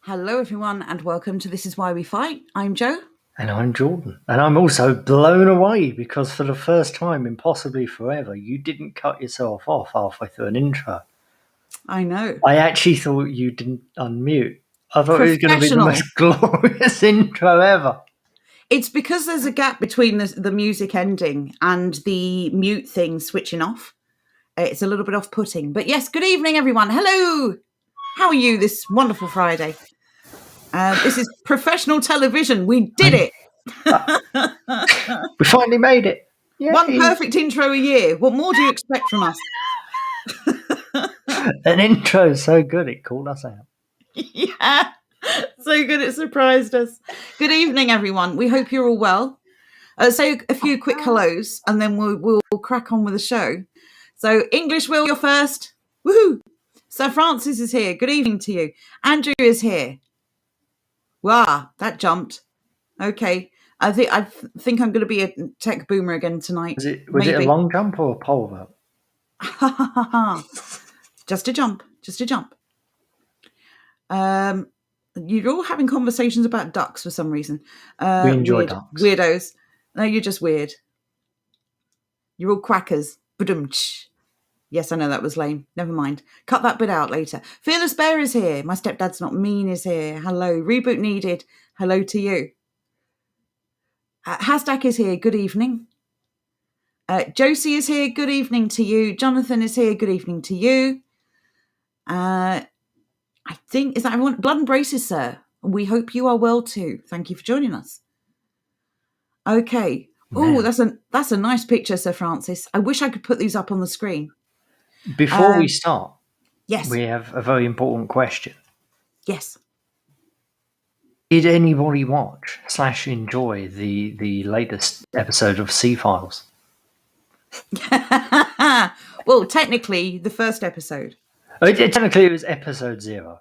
Hello, everyone, and welcome to This Is Why We Fight. I'm Joe. And I'm Jordan. And I'm also blown away because for the first time in possibly forever, you didn't cut yourself off halfway through an intro. I know. I actually thought you didn't unmute. I thought it was going to be the Professional. most glorious intro ever. It's because there's a gap between the music ending and the mute thing switching off. It's a little bit off-putting. But yes, good evening, everyone. Hello. How are you this wonderful Friday? This is professional television. We did it. We finally made it. Yay. One perfect intro a year. What more do you expect from us? An intro so good it called us out. Yeah, so good it surprised us. Good evening, everyone. We hope you're all well. Say a few quick hellos, and then we'll crack on with the show. So, English, Will, you're first. Woohoo! Sir Francis is here. Good evening to you. Andrew is here. Wow, that jumped. Okay, I think I'm going to be a tech boomer again tonight. Was it a long jump or a pole vault? Just a jump. You're all having conversations about ducks for some reason. We enjoy ducks. Weirdos. No, you're just weird. You're all quackers. Ba-dum-tsh. Yes, I know that was lame. Never mind. Cut that bit out later. Fearless Bear is here. My stepdad's not mean is here. Hello. Reboot needed. Hello to you. Hasdak is here. Good evening. Josie is here. Good evening to you. Jonathan is here. Good evening to you. I think, is that everyone? Blood and braces, sir. We hope you are well too. Thank you for joining us. Okay. Oh, that's a nice picture, Sir Francis. I wish I could put these up on the screen. Before we start, yes, we have a very important question. Yes. Did anybody watch / enjoy the latest episode of C-Files? Well, technically, the first episode. Technically, it was episode 0.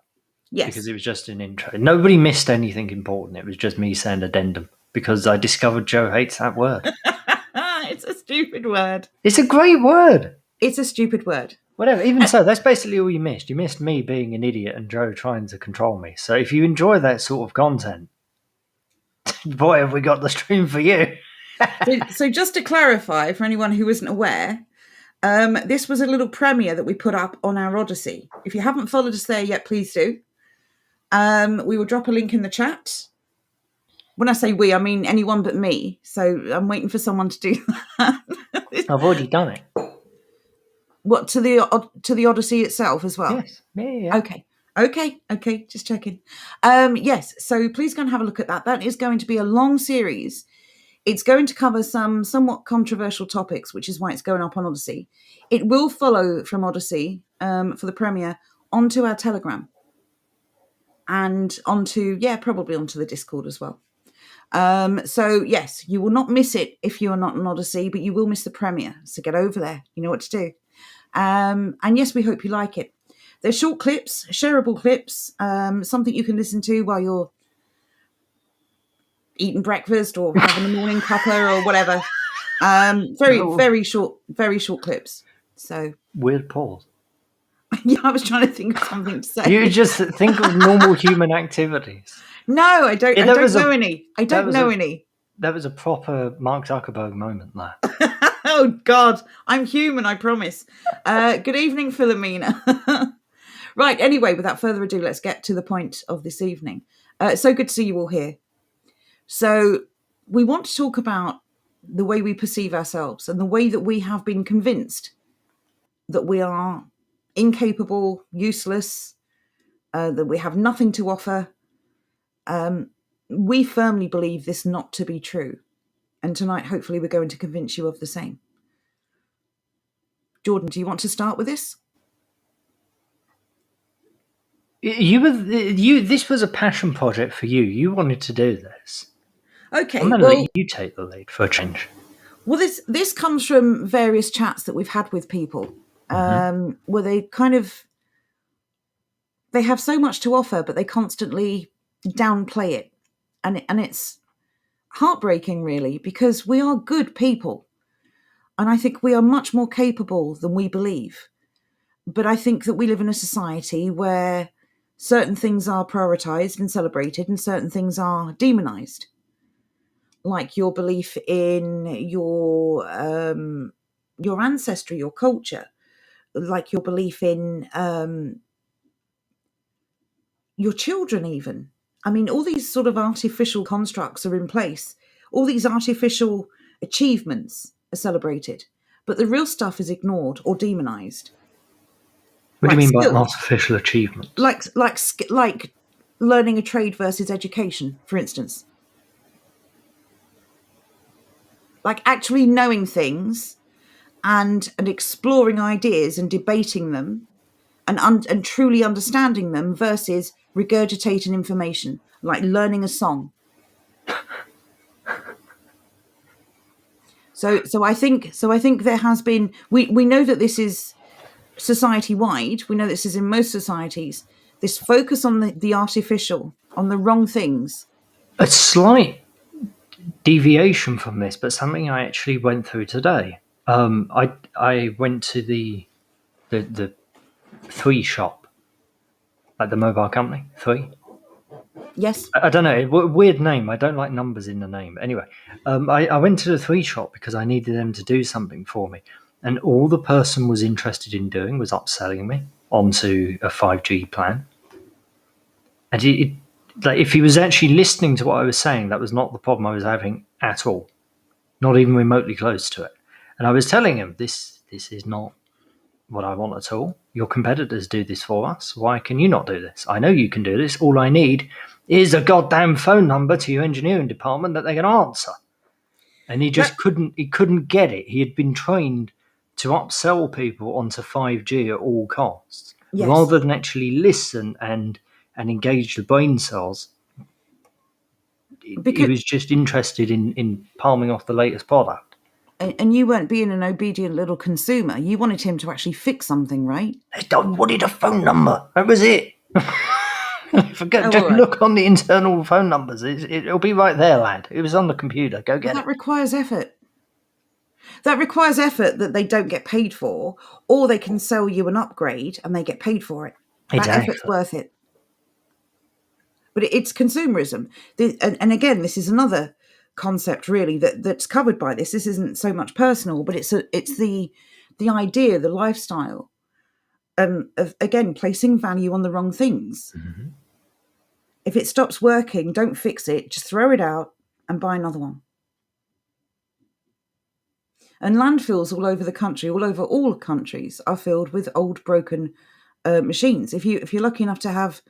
Yes. Because it was just an intro. Nobody missed anything important. It was just me saying addendum because I discovered Joe hates that word. It's a stupid word. It's a great word. It's a stupid word. Whatever. Even so, that's basically all you missed. You missed me being an idiot and Joe trying to control me. So if you enjoy that sort of content, boy, have we got the stream for you. So just to clarify, for anyone who isn't aware, this was a little premiere that we put up on our Odyssey. If you haven't followed us there yet, please do. We will drop a link in the chat. When I say we, I mean anyone but me. So I'm waiting for someone to do that. I've already done it. What, to the Odyssey itself as well? Yes. Yeah. Okay. Just checking. Yes. So please go and have a look at that. That is going to be a long series. It's going to cover some somewhat controversial topics, which is why it's going up on Odyssey. It will follow from Odyssey for the premiere onto our Telegram and probably onto the Discord as well. So yes, you will not miss it if you are not on Odyssey, but you will miss the premiere. So get over there. You know what to do. And yes, we hope you like it. They're short clips, shareable clips, something you can listen to while you're eating breakfast or having a morning cuppa or whatever. Very short clips. So weird pause. Yeah, I was trying to think of something to say. You just think of normal human activities. No, I don't. I don't know any. I don't know any. That was a proper Mark Zuckerberg moment there. Oh God, I'm human. I promise. Good evening, Philomena. Right. Anyway, without further ado, let's get to the point of this evening. So good to see you all here. So we want to talk about the way we perceive ourselves and the way that we have been convinced that we are incapable, useless, that we have nothing to offer. We firmly believe this not to be true. And tonight, hopefully, we're going to convince you of the same. Jordan, do you want to start with this? This was a passion project for you. You wanted to do this. Okay. I'm going to let you take the lead for a change. Well, this comes from various chats that we've had with people, where they they have so much to offer, but they constantly downplay it. And it's heartbreaking, really, because we are good people. And I think we are much more capable than we believe. But I think that we live in a society where certain things are prioritized and celebrated, and certain things are demonized. Like your belief in your ancestry, your culture, like your belief in your children, even. I mean, all these sort of artificial constructs are in place. All these artificial achievements are celebrated, but the real stuff is ignored or demonized. What do you Like mean by skills, artificial achievements? like learning a trade versus education, for instance. Like actually knowing things and exploring ideas and debating them and truly understanding them versus regurgitating information, like learning a song. So I think there has been, we know that this is society wide. We know this is in most societies. This focus on the artificial, on the wrong things. A slight deviation from this, but something I actually went through today. I went to the Three shop, like the mobile company Three. Yes. I don't know, weird name. I don't like numbers in the name. Anyway, I went to the Three shop because I needed them to do something for me, and all the person was interested in doing was upselling me onto a 5G plan. And like, if he was actually listening to what I was saying, that was not the problem I was having at all, not even remotely close to it. And I was telling him, this is not what I want at all. Your competitors do this for us. Why can you not do this? I know you can do this. All I need is a goddamn phone number to your engineering department that they can answer. And he just couldn't get it. He had been trained to upsell people onto 5G at all costs, Yes. rather than actually listen and engage the brain cells. He was just interested in palming off the latest product. And you weren't being an obedient little consumer. You wanted him to actually fix something, right? I wanted a phone number. That was it. Forget. Just look on the internal phone numbers. It'll be right there, lad. It was on the computer. Go get it. That requires effort. That requires effort that they don't get paid for, or they can sell you an upgrade and they get paid for it. That effort's worth it. But it's consumerism. And again, this is another concept really that's covered by this. This isn't so much personal, but it's the idea, the lifestyle of, again, placing value on the wrong things. Mm-hmm. If it stops working, don't fix it. Just throw it out and buy another one. And landfills all over the country, all over all countries, are filled with old, broken machines. If you're lucky enough to have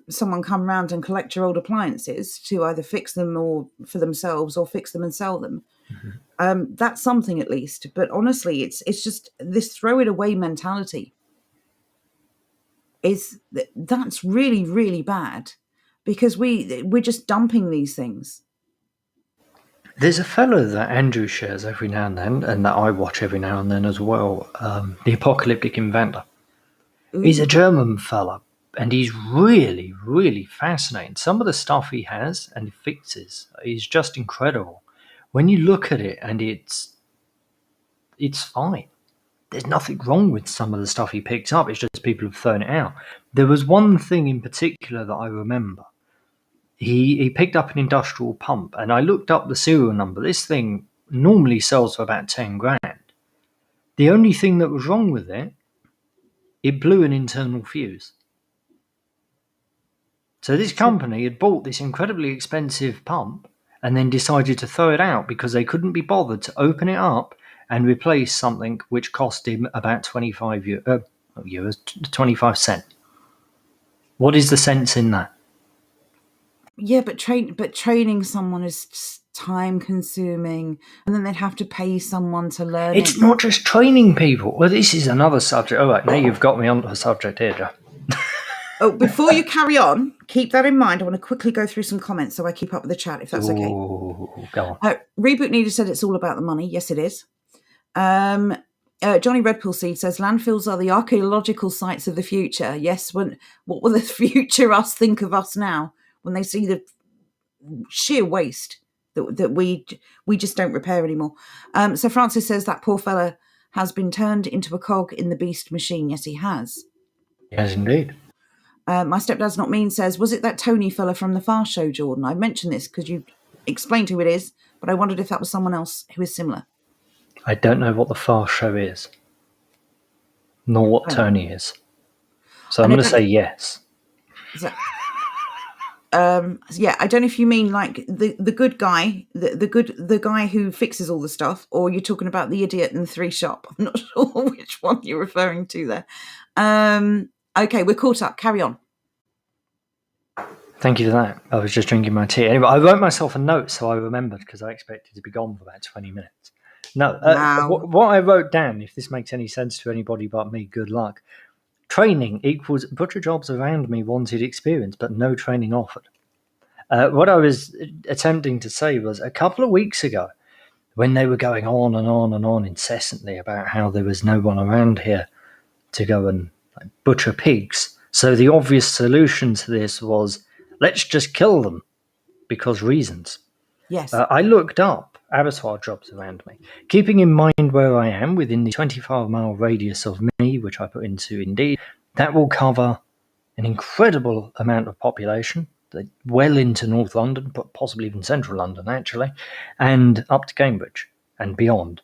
someone come round and collect your old appliances to either fix them or for themselves or fix them and sell them, mm-hmm. That's something at least. But honestly, it's just this throw it away mentality. That's really, really bad, because we're just dumping these things. There's a fellow that Andrew shares every now and then, and that I watch every now and then as well, the Apocalyptic Inventor. Ooh. He's a German fella, and he's really, really fascinating. Some of the stuff he has and fixes is just incredible. When you look at it, and it's fine. There's nothing wrong with some of the stuff he picks up. It's just people have thrown it out. There was one thing in particular that I remember. He picked up an industrial pump, and I looked up the serial number. This thing normally sells for about 10 grand. The only thing that was wrong with it, it blew an internal fuse. So this company had bought this incredibly expensive pump and then decided to throw it out because they couldn't be bothered to open it up and replace something which cost him about 25 cents. What is the sense in that? Yeah, but training someone is time consuming, and then they'd have to pay someone to learn It's not just training people. Well, this is another subject. All right, now you've got me onto a subject here, Joe. Oh, before you carry on, keep that in mind. I want to quickly go through some comments so I keep up with the chat, if that's okay. Go on. Reboot Needed said it's all about the money. Yes, it is. Johnny Redpool Seed says landfills are the archaeological sites of the future. Yes, what will the future us think of us now when they see the sheer waste that we just don't repair anymore? So Francis says that poor fella has been turned into a cog in the beast machine. Yes, he has. Yes, indeed. My Stepdad's Not Mean says, was it that Tony fella from the Fast Show, Jordan? I mentioned this because you explained who it is, but I wondered if that was someone else who is similar. I don't know what the Fast Show is, nor what Tony is. So I'm going to say yes. Yeah, I don't know if you mean like the good guy, the guy who fixes all the stuff, or you're talking about the idiot in the Three Shop. I'm not sure which one you're referring to there. Okay, we're caught up. Carry on. Thank you for that. I was just drinking my tea. Anyway, I wrote myself a note so I remembered because I expected to be gone for about 20 minutes. No, what I wrote down, if this makes any sense to anybody but me, good luck. Training equals butcher jobs around me wanted experience, but no training offered. What I was attempting to say was a couple of weeks ago, when they were going on and on and on incessantly about how there was no one around here to go and butcher pigs. So the obvious solution to this was, let's just kill them because reasons. Yes. I looked up abattoir jobs around me, keeping in mind where I am within the 25-mile radius of me, which I put into Indeed. That will cover an incredible amount of population, well into North London, but possibly even Central London, actually, and up to Cambridge and beyond.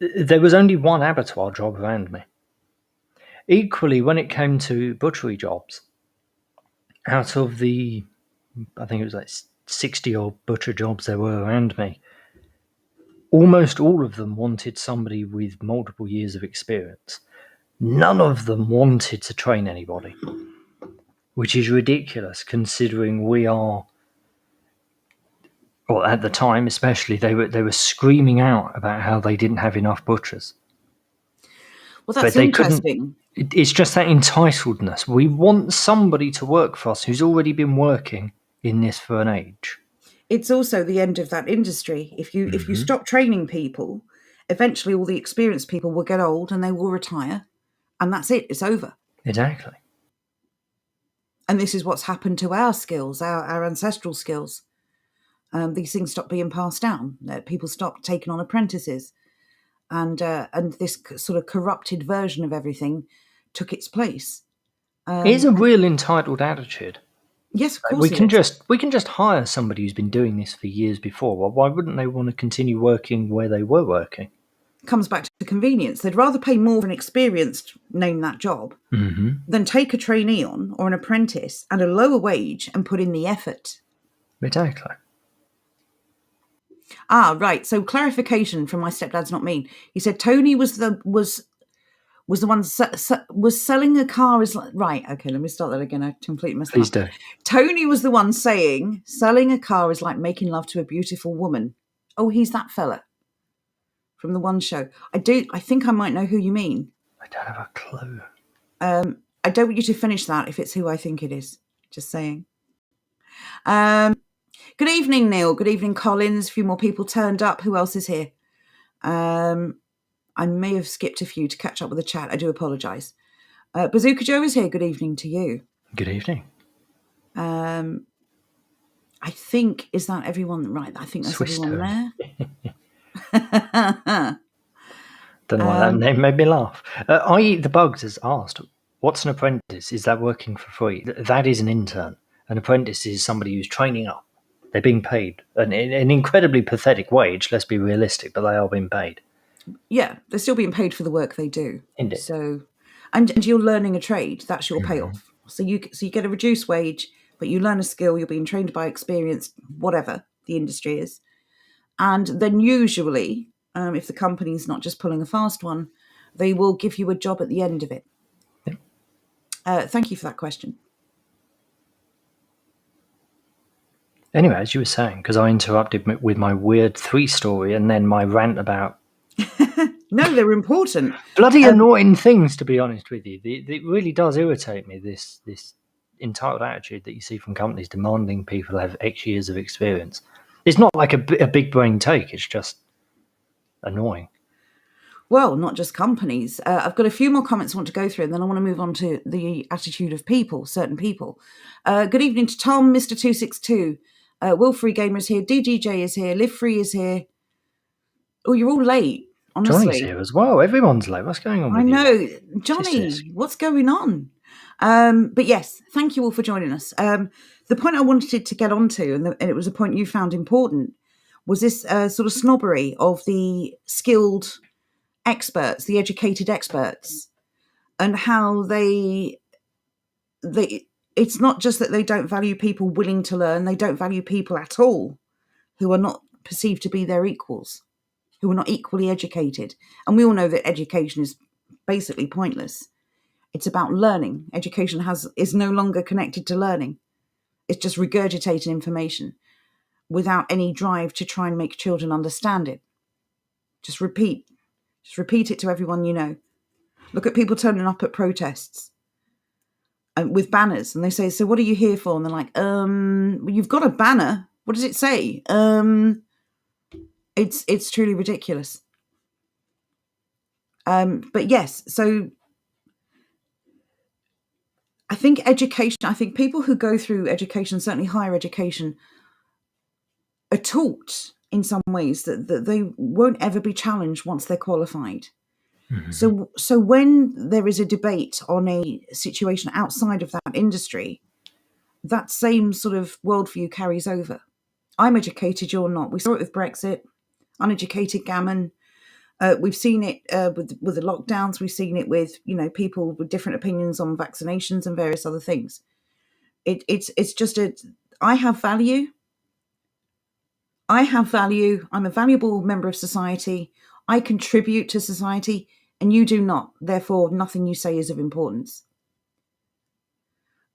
There was only one abattoir job around me. Equally, when it came to butchery jobs, out of the, I think it was like 60-odd butcher jobs there were around me, almost all of them wanted somebody with multiple years of experience. None of them wanted to train anybody, which is ridiculous considering we are, well, at the time especially, they were screaming out about how they didn't have enough butchers. Well, that's interesting. It's just that entitledness. We want somebody to work for us who's already been working in this for an age. It's also the end of that industry. If you stop training people, eventually all the experienced people will get old and they will retire, and that's it. It's over. Exactly. And this is what's happened to our skills, our ancestral skills. These things stop being passed down. People stop taking on apprentices, and this sort of corrupted version of everything took its place. It is a real entitled attitude. Yes, of course. We can just hire somebody who's been doing this for years before. Well, why wouldn't they want to continue working where they were working? Comes back to convenience. They'd rather pay more for an experienced, name that job, than take a trainee on or an apprentice at a lower wage and put in the effort. Exactly. Right. So clarification from My Stepdad's Not Mean. He said Tony was the one was selling a car as right. Okay, let me start that again. I completely messed up. Please do. Tony was the one saying selling a car is like making love to a beautiful woman. Oh, he's that fella from the one show. I think I might know who you mean. I don't have a clue. I don't want you to finish that if it's who I think it is. Just saying. Good evening, Neil. Good evening, Collins. A few more people turned up. Who else is here? I may have skipped a few to catch up with the chat. I do apologise. Bazooka Joe is here. Good evening to you. Good evening. I think, is that everyone? Right, I think that's Swiss everyone Tony. there. Don't know why that name made me laugh. I Eat the Bugs has asked, what's an apprentice? Is that working for free? That is an intern. An apprentice is somebody who's training up. They're being paid an incredibly pathetic wage, let's be realistic, but they are being paid. Yeah, they're still being paid for the work they do. Indeed. So, and you're learning a trade. That's your payoff. So you get a reduced wage, but you learn a skill. You're being trained by experienced, whatever the industry is. And then usually, if the company's not just pulling a fast one, they will give you a job at the end of it. Yeah. Thank you for that question. Anyway, as you were saying, because I interrupted with my weird 3 story and then my rant about... No, they're important. Bloody annoying things, to be honest with you. It really does irritate me, this entitled attitude that you see from companies demanding people have X years of experience. It's not like a big brain take, it's just annoying. Well, not just companies. I've got a few more comments I want to go through, and then I want to move on to the attitude of people, certain people. Good evening to Tom, Mr. 262. Will Free Gamer is here. DGJ is here. Live Free is here. Oh, you're all late. Johnny's Honestly, here as well. Everyone's late. What's going on I with you? know, What's this? Johnny, what's going on? But yes, thank you all for joining us. The point I wanted to get onto, and it was a point you found important, was this sort of snobbery of the skilled experts, the educated experts, and how they it's not just that they don't value people willing to learn, they don't value people at all who are not perceived to be their equals, who are not equally educated. And we all know that education is basically pointless. It's about learning. Education is no longer connected to learning. It's just regurgitating information without any drive to try and make children understand it. Just repeat it to everyone you know. Look at people turning up at protests with banners, and they say, "So what are you here for?" And they're like, well, you've got a banner. What does it say? It's truly ridiculous. But yes, so I think people who go through education, certainly higher education, are taught in some ways that they won't ever be challenged once they're qualified. Mm-hmm. So when there is a debate on a situation outside of that industry, that same sort of worldview carries over. I'm educated, you're not. We saw it with Brexit, uneducated gammon. We've seen it with the lockdowns. We've seen it with people with different opinions on vaccinations and various other things. It's just I have value. I'm a valuable member of society. I contribute to society, and you do not. Therefore, nothing you say is of importance.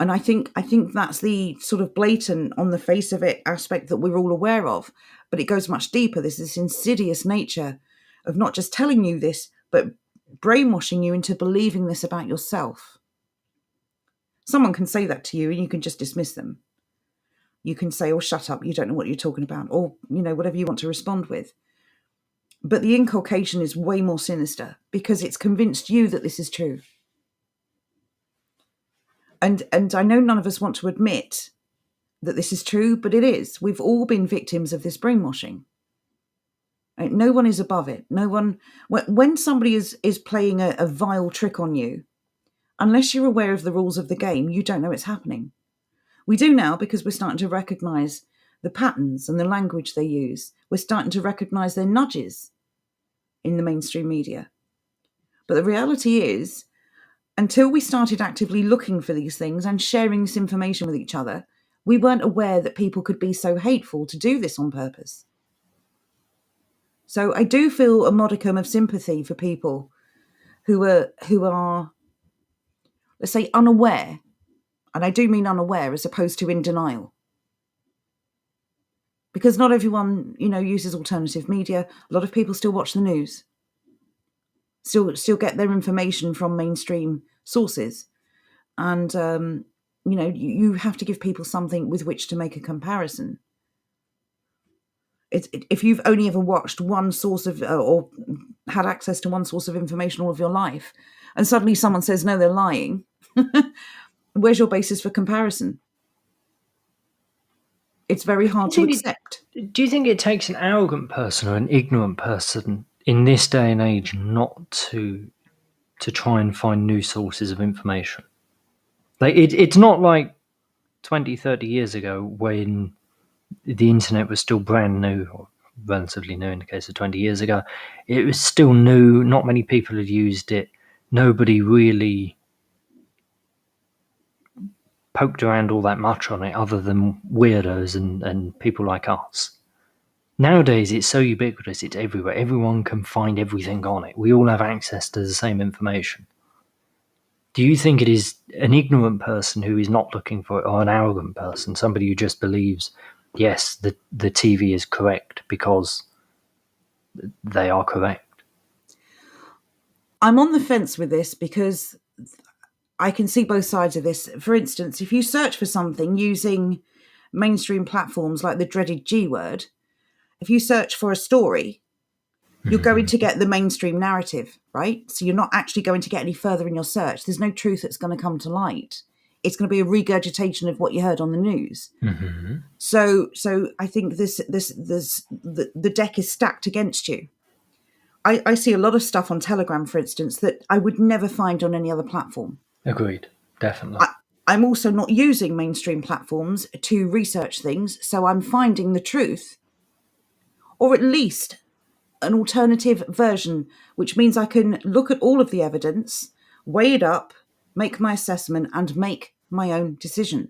And I think that's the sort of blatant, on the face of it, aspect that we're all aware of. But it goes much deeper. There's this insidious nature of not just telling you this, but brainwashing you into believing this about yourself. Someone can say that to you, and you can just dismiss them. You can say, "Oh, shut up, you don't know what you're talking about," or whatever you want to respond with. But the inculcation is way more sinister because it's convinced you that this is true. And I know none of us want to admit that this is true, but it is. We've all been victims of this brainwashing. No one is above it. No one. When somebody is playing a vile trick on you, unless you're aware of the rules of the game, you don't know it's happening. We do now because we're starting to recognise the patterns and the language they use. We're starting to recognise their nudges in the mainstream media. But the reality is, until we started actively looking for these things and sharing this information with each other, we weren't aware that people could be so hateful to do this on purpose. So I do feel a modicum of sympathy for people who are, let's say, unaware. And I do mean unaware as opposed to in denial. Because not everyone, uses alternative media. A lot of people still watch the news. Still get their information from mainstream sources. And, you have to give people something with which to make a comparison. If you've only ever watched one source of, or had access to one source of information all of your life, and suddenly someone says, no, they're lying, where's your basis for comparison? It's very hard to accept. Do you think it takes an arrogant person or an ignorant person in this day and age not to try and find new sources of information? Like it's not like 20, 30 years ago when the internet was still brand new, or relatively new in the case of 20 years ago. It was still new. Not many people had used it. Nobody really poked around all that much on it other than weirdos and people like us. Nowadays, it's so ubiquitous, it's everywhere. Everyone can find everything on it. We all have access to the same information. Do you think it is an ignorant person who is not looking for it, or an arrogant person, somebody who just believes, yes, the TV is correct because they are correct? I'm on the fence with this because I can see both sides of this. For instance, if you search for something using mainstream platforms like the dreaded G word, if you search for a story, you're going to get the mainstream narrative, right? So you're not actually going to get any further in your search. There's no truth that's going to come to light. It's going to be a regurgitation of what you heard on the news. Mm-hmm. So I think the deck is stacked against you. I see a lot of stuff on Telegram, for instance, that I would never find on any other platform. Agreed. Definitely. I'm also not using mainstream platforms to research things, so I'm finding the truth, or at least an alternative version, which means I can look at all of the evidence, weigh it up, make my assessment, and make my own decision.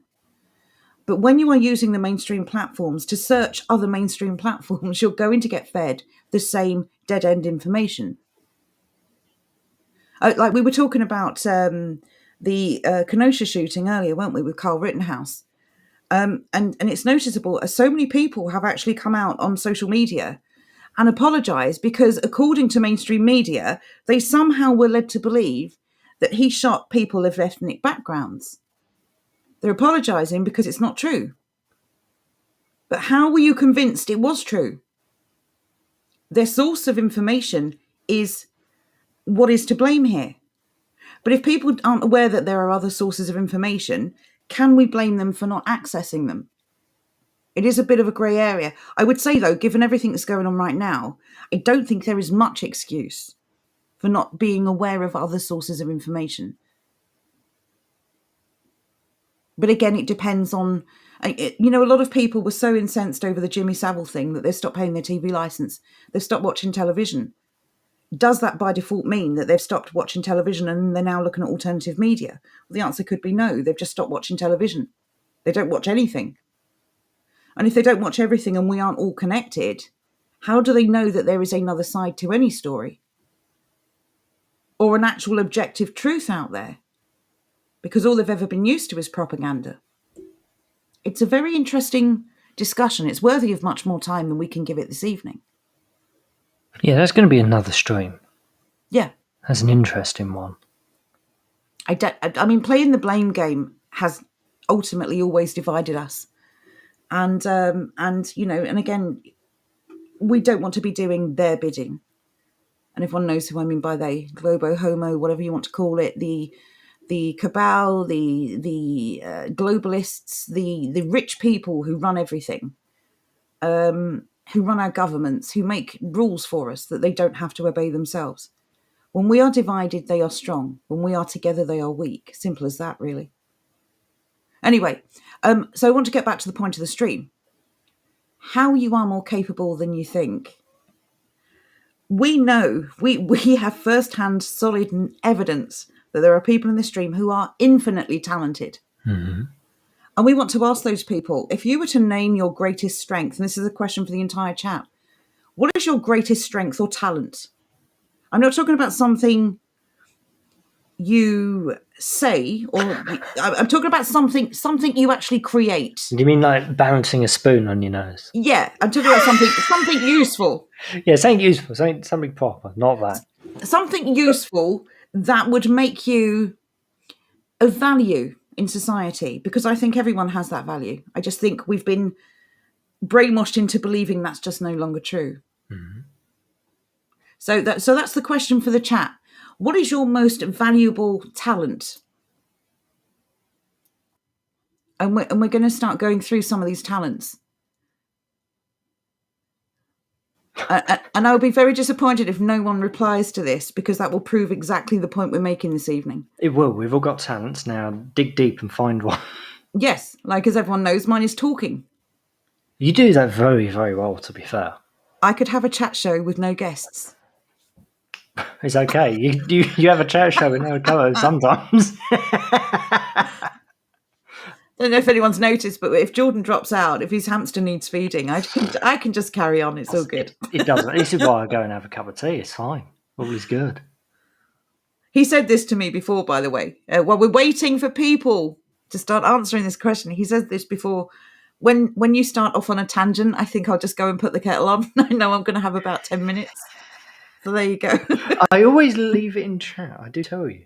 But when you are using the mainstream platforms to search other mainstream platforms, you're going to get fed the same dead-end information. Like we were talking about the Kenosha shooting earlier, weren't we, with Carl Rittenhouse? And it's noticeable as so many people have actually come out on social media and apologised because, according to mainstream media, they somehow were led to believe that he shot people of ethnic backgrounds. They're apologising because it's not true. But how were you convinced it was true? Their source of information is what is to blame here. But if people aren't aware that there are other sources of information, can we blame them for not accessing them? It is a bit of a grey area. I would say, though, given everything that's going on right now, I don't think there is much excuse for not being aware of other sources of information. But again, it depends on, a lot of people were so incensed over the Jimmy Savile thing that they've stopped paying their TV licence. They've stopped watching television. Does that by default mean that they've stopped watching television and they're now looking at alternative media? Well, the answer could be no. They've just stopped watching television. They don't watch anything. And if they don't watch everything and we aren't all connected, how do they know that there is another side to any story? Or an actual objective truth out there? Because all they've ever been used to is propaganda. It's a very interesting discussion. It's worthy of much more time than we can give it this evening. Yeah, that's going to be another stream. Yeah. That's an interesting one. I mean, playing the blame game has ultimately always divided us. And again, we don't want to be doing their bidding. And everyone knows who I mean by they, globo, homo, whatever you want to call it, the cabal, the globalists, the rich people who run everything, who run our governments, who make rules for us that they don't have to obey themselves. When we are divided, they are strong. When we are together, they are weak. Simple as that, really. Anyway, so I want to get back to the point of the stream. How you are more capable than you think. We know, we have first-hand solid evidence that there are people in the stream who are infinitely talented. Mm-hmm. And we want to ask those people, if you were to name your greatest strength, and this is a question for the entire chat, what is your greatest strength or talent? I'm not talking about something you say, or I'm talking about something you actually create. Do you mean like balancing a spoon on your nose? Yeah, I'm talking about something useful. Yeah, something useful, something proper, not that. Something useful that would make you of value in society, because I think everyone has that value. I just think we've been brainwashed into believing that's just no longer true. Mm-hmm. So that's the question for the chat. What is your most valuable talent? And we're going to start going through some of these talents. And I'll be very disappointed if no one replies to this, because that will prove exactly the point we're making this evening. It will. We've all got talents now. Dig deep and find one. Yes, like as everyone knows, mine is talking. You do that very, very well, to be fair. I could have a chat show with no guests. It's okay. You have a chat show with no co-host sometimes. I don't know if anyone's noticed, but if Jordan drops out, if his hamster needs feeding, I can just carry on. It's all good. It doesn't. This is why I go and have a cup of tea. It's fine. All is good. He said this to me before, by the way. While we're waiting for people to start answering this question, he said this before. When you start off on a tangent, I think I'll just go and put the kettle on. I know I'm going to have about 10 minutes. So there you go. I always leave it in chat. I do tell you.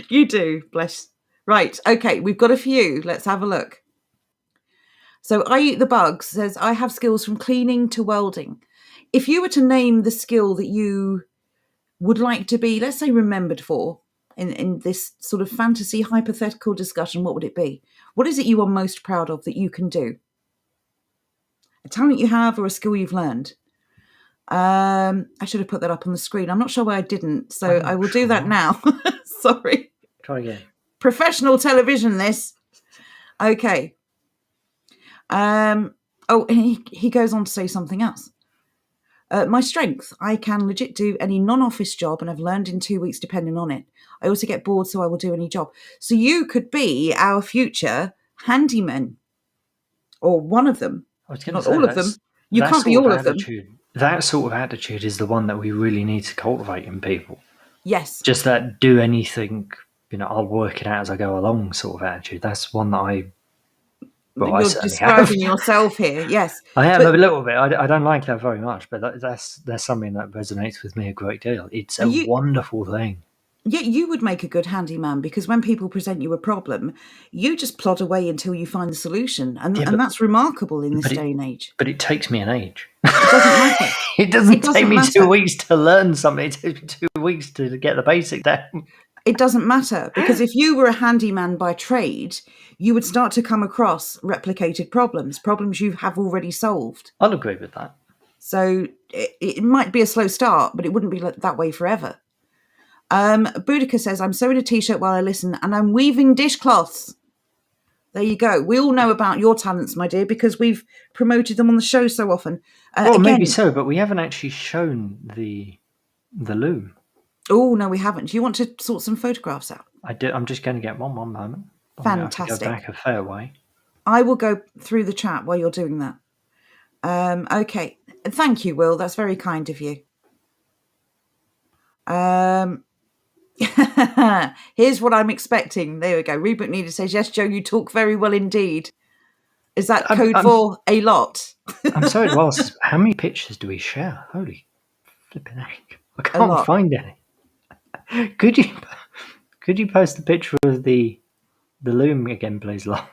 You do, bless. Right, okay, we've got a few. Let's have a look. So I Eat the Bugs says, I have skills from cleaning to welding. If you were to name the skill that you would like to be, let's say, remembered for in this sort of fantasy hypothetical discussion, what would it be? What is it you are most proud of that you can do? A talent you have or a skill you've learned? I should have put that up on the screen. I'm not sure why I didn't, so I'm I will not do that sure. now. Sorry. Try again. Professional television, this. Okay. Oh, and he goes on to say something else. My strength, I can legit do any non-office job, and I've learned in 2 weeks depending on it. I also get bored, so I will do any job. So you could be our future handyman, or one of them. I was going to Not say all of them. You that can't be sort of all of them. attitude. That sort of attitude is the one that we really need to cultivate in people. Yes. Just that do anything, I'll work it out as I go along sort of attitude. That's one that I You're certainly have. describing yourself here. Yes. I am But a little bit. I don't like that very much, but that's something that resonates with me a great deal. It's a wonderful thing. yeah, you would make a good handyman, because when people present you a problem, you just plod away until you find the solution. And that's remarkable in this day and age. But it takes me an age. It doesn't matter. It doesn't take me 2 weeks to learn something. It takes me 2 weeks to get the basics down. It doesn't matter, because if you were a handyman by trade, you would start to come across replicated problems you have already solved. I'll agree with that. So it might be a slow start, but it wouldn't be that way forever. Boudica says, I'm sewing a t-shirt while I listen, and I'm weaving dishcloths. There you go. We all know about your talents, my dear, because we've promoted them on the show so often. Well, maybe so, but we haven't actually shown the loom. Oh, no, we haven't. Do you want to sort some photographs out? I do. I'm just going to get one moment. Fantastic. I have to go back a fair way. I will go through the chat while you're doing that. Okay. Thank you, Will. That's very kind of you. Here's what I'm expecting. There we go. Reboot Needed says, yes, Joe, you talk very well indeed. Is that code for a lot? I'm sorry to ask, how many pictures do we share? Holy flipping heck. I can't find any. Could you post a picture of the loom again, please, love?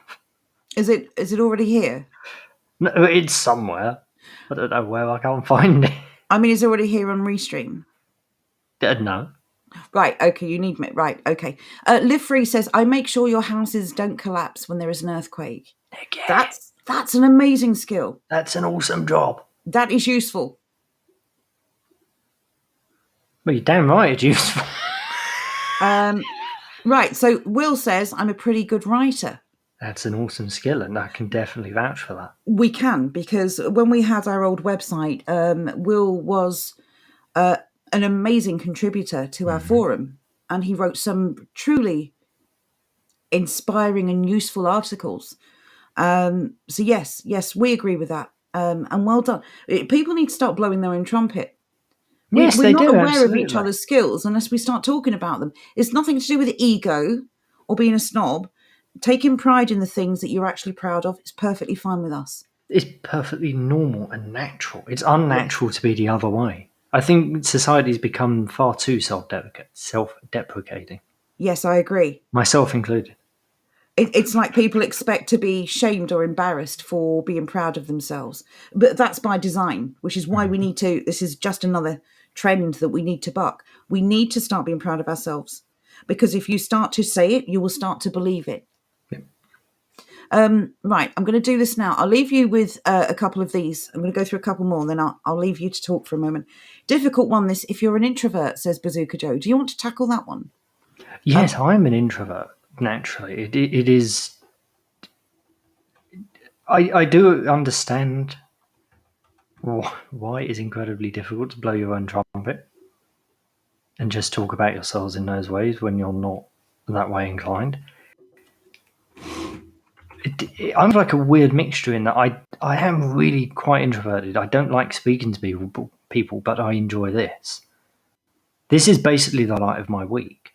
Is it already here? No, it's somewhere. I don't know where. I can't find it. I mean, it's already here on Restream. No. Right, okay, you need me. Right, okay. Live Free says, I make sure your houses don't collapse when there is an earthquake. Again. That's an amazing skill. That's an awesome job. That is useful. Well, you're damn right it's useful. Right, so Will says, I'm a pretty good writer. That's an awesome skill, and I can definitely vouch for that. We can, because when we had our old website, Will was an amazing contributor to our forum, and he wrote some truly inspiring and useful articles. So yes, we agree with that, and well done. People need to start blowing their own trumpet. Yes, we're not aware absolutely. of each other's skills unless we start talking about them. It's nothing to do with ego or being a snob. Taking pride in the things that you're actually proud of is perfectly fine with us. It's perfectly normal and natural. It's unnatural to be the other way. I think society's become far too self-deprecating. Yes, I agree. Myself included. It's like people expect to be shamed or embarrassed for being proud of themselves. But that's by design, which is why we need to, this is just another trend that we need to buck. We need to start being proud of ourselves. Because if you start to say it, you will start to believe it. Yep. Right, I'm going to do this now. I'll leave you with a couple of these. I'm going to go through a couple more, and then I'll leave you to talk for a moment. Difficult one, this, if you're an introvert, says Bazooka Joe. Do you want to tackle that one? Yes, I'm an introvert, naturally. It is... I do understand why it is incredibly difficult to blow your own trumpet and just talk about yourselves in those ways when you're not that way inclined. I'm like a weird mixture in that I am really quite introverted. I don't like speaking to people, but I enjoy this. This is basically the light of my week.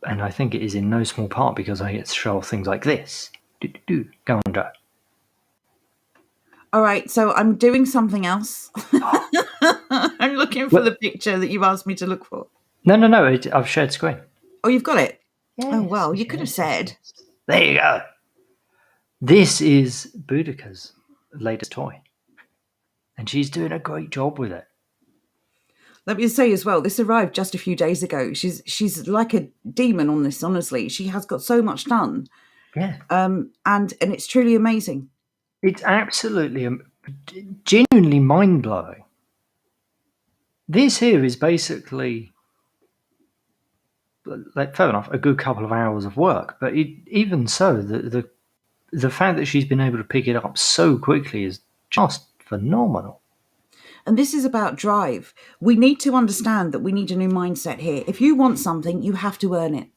And I think it is in no small part because I get to show off things like this. Go on, Joe. All right, so I'm doing something else. I'm looking for the picture that you asked me to look for. No. I've shared screen. Oh, you've got it? Yes, oh, well, you could have said. There you go. This is Boudica's latest toy. And she's doing a great job with it. Let me say as well, this arrived just a few days ago. She's like a demon on this, honestly. She has got so much done. Yeah. And it's truly amazing. It's absolutely genuinely mind-blowing. This here is basically, like, fair enough, a good couple of hours of work, but even so, the fact that she's been able to pick it up so quickly is just phenomenal. And this is about drive. We need to understand that we need a new mindset here. If you want something, you have to earn it.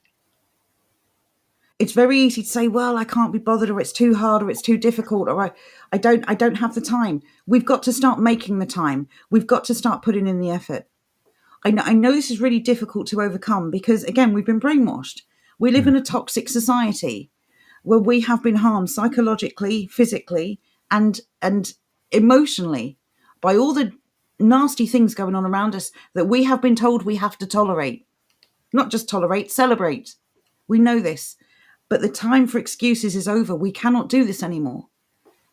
It's very easy to say, well, I can't be bothered, or it's too hard, or it's too difficult, or I don't have the time. We've got to start making the time. We've got to start putting in the effort. I know this is really difficult to overcome because, again, we've been brainwashed. We live in a toxic society where we have been harmed psychologically, physically, and emotionally by all the nasty things going on around us that we have been told we have to tolerate. Not just tolerate, celebrate. We know this. But the time for excuses is over. We cannot do this anymore.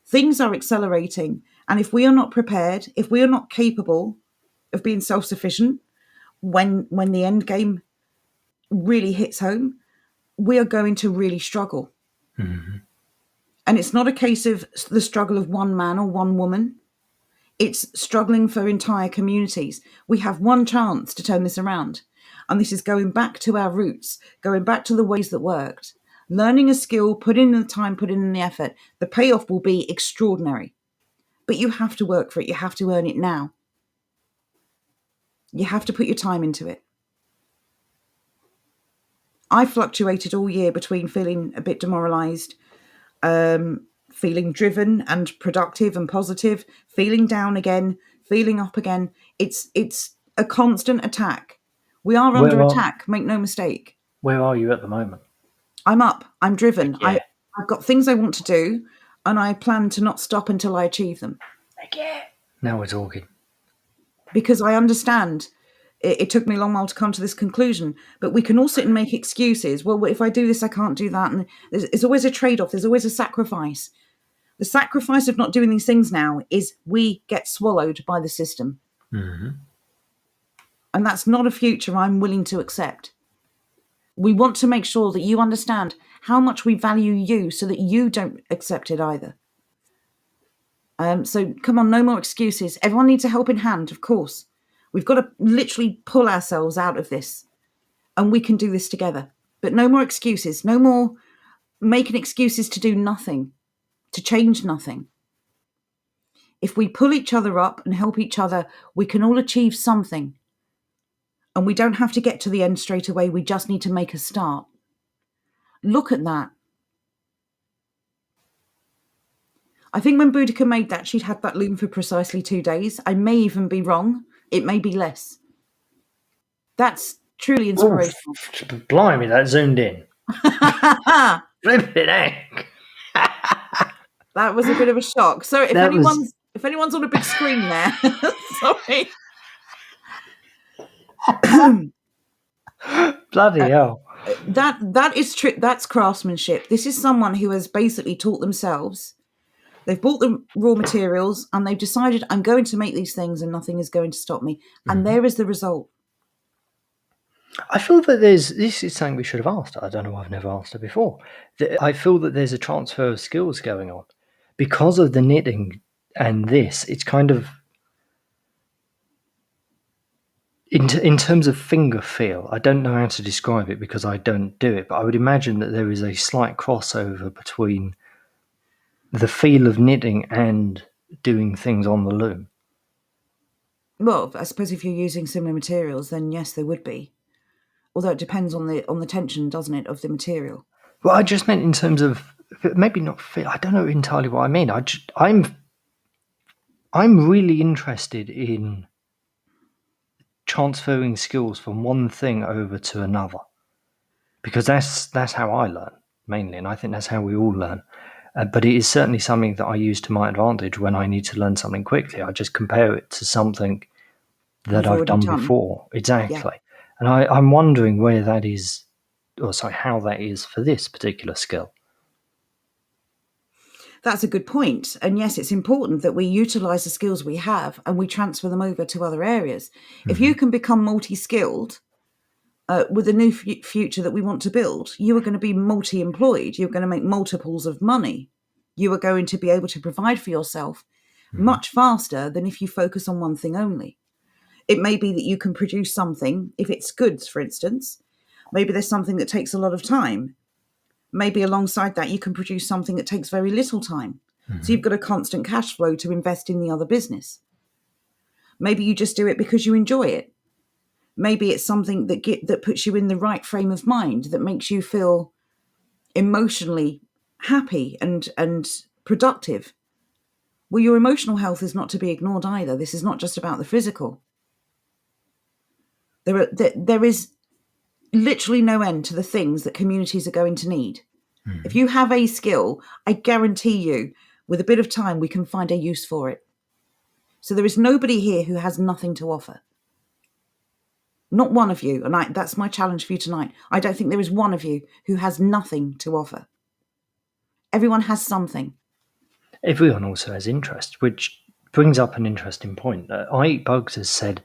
Things are accelerating. And if we are not prepared, if we are not capable of being self-sufficient, when the end game really hits home, we are going to really struggle. Mm-hmm. And it's not a case of the struggle of one man or one woman. It's struggling for entire communities. We have one chance to turn this around. And this is going back to our roots, going back to the ways that worked. Learning a skill, putting in the time, putting in the effort. The payoff will be extraordinary. But you have to work for it. You have to earn it now. You have to put your time into it. I fluctuated all year between feeling a bit demoralised, feeling driven and productive and positive, feeling down again, feeling up again. It's a constant attack. We are under attack, make no mistake. Where are you at the moment? I'm up. I'm driven. Yeah. I've got things I want to do, and I plan to not stop until I achieve them. Yeah. Now we're talking. Because I understand it took me a long while to come to this conclusion, but we can all sit and make excuses. Well, if I do this, I can't do that. And there's always a trade-off. There's always a sacrifice. The sacrifice of not doing these things now is we get swallowed by the system. Mm-hmm. And that's not a future I'm willing to accept. We want to make sure that you understand how much we value you so that you don't accept it either. So come on, no more excuses. Everyone needs a helping hand, of course. We've got to literally pull ourselves out of this, and we can do this together. But no more excuses, no more making excuses to do nothing, to change nothing. If we pull each other up and help each other, we can all achieve something. And we don't have to get to the end straight away. We just need to make a start. Look at that. I think when Boudica made that, she'd had that loom for precisely 2 days. I may even be wrong. It may be less. That's truly inspirational. Oh, blimey, that zoomed in. Flipping heck. That was a bit of a shock. So if anyone's on a big screen there, sorry. Bloody hell. That is true. That's craftsmanship. This is someone who has basically taught themselves. They've bought the raw materials and they've decided, I'm going to make these things and nothing is going to stop me. And there is the result. I feel that this is something we should have asked her. I don't know why I've never asked her before. I feel that there's a transfer of skills going on. Because of the knitting and this, it's kind of, in terms of finger feel, I don't know how to describe it because I don't do it, but I would imagine that there is a slight crossover between the feel of knitting and doing things on the loom. Well, I suppose if you're using similar materials, then yes, there would be. Although it depends on the tension, doesn't it, of the material? Well, I just meant in terms of maybe not feel. I don't know entirely what I mean. I'm really interested in transferring skills from one thing over to another, because that's how I learn mainly, and I think that's how we all learn. But it is certainly something that I use to my advantage when I need to learn something quickly. I just compare it to something that I've done before. Exactly. Yeah. And I'm wondering where that is, how that is for this particular skill. That's a good point. And yes, it's important that we utilise the skills we have and we transfer them over to other areas. Mm-hmm. If you can become multi-skilled with the new future that we want to build, you are going to be multi-employed. You're going to make multiples of money. you are going to be able to provide for yourself much faster than if you focus on one thing only. It may be that you can produce something, if it's goods, for instance, maybe there's something that takes a lot of time. Maybe alongside that, you can produce something that takes very little time. So you've got a constant cash flow to invest in the other business. Maybe you just do it because you enjoy it. Maybe it's something that puts you in the right frame of mind, that makes you feel emotionally happy and productive. Well, your emotional health is not to be ignored either. This is not just about the physical. There is literally no end to the things that communities are going to need. If you have a skill, I guarantee you, with a bit of time, we can find a use for it. So there is nobody here who has nothing to offer. Not one of you. And that's my challenge for you tonight. I don't think there is one of you who has nothing to offer. Everyone has something. Everyone also has interest, which brings up an interesting point. I Eat Bugs has said,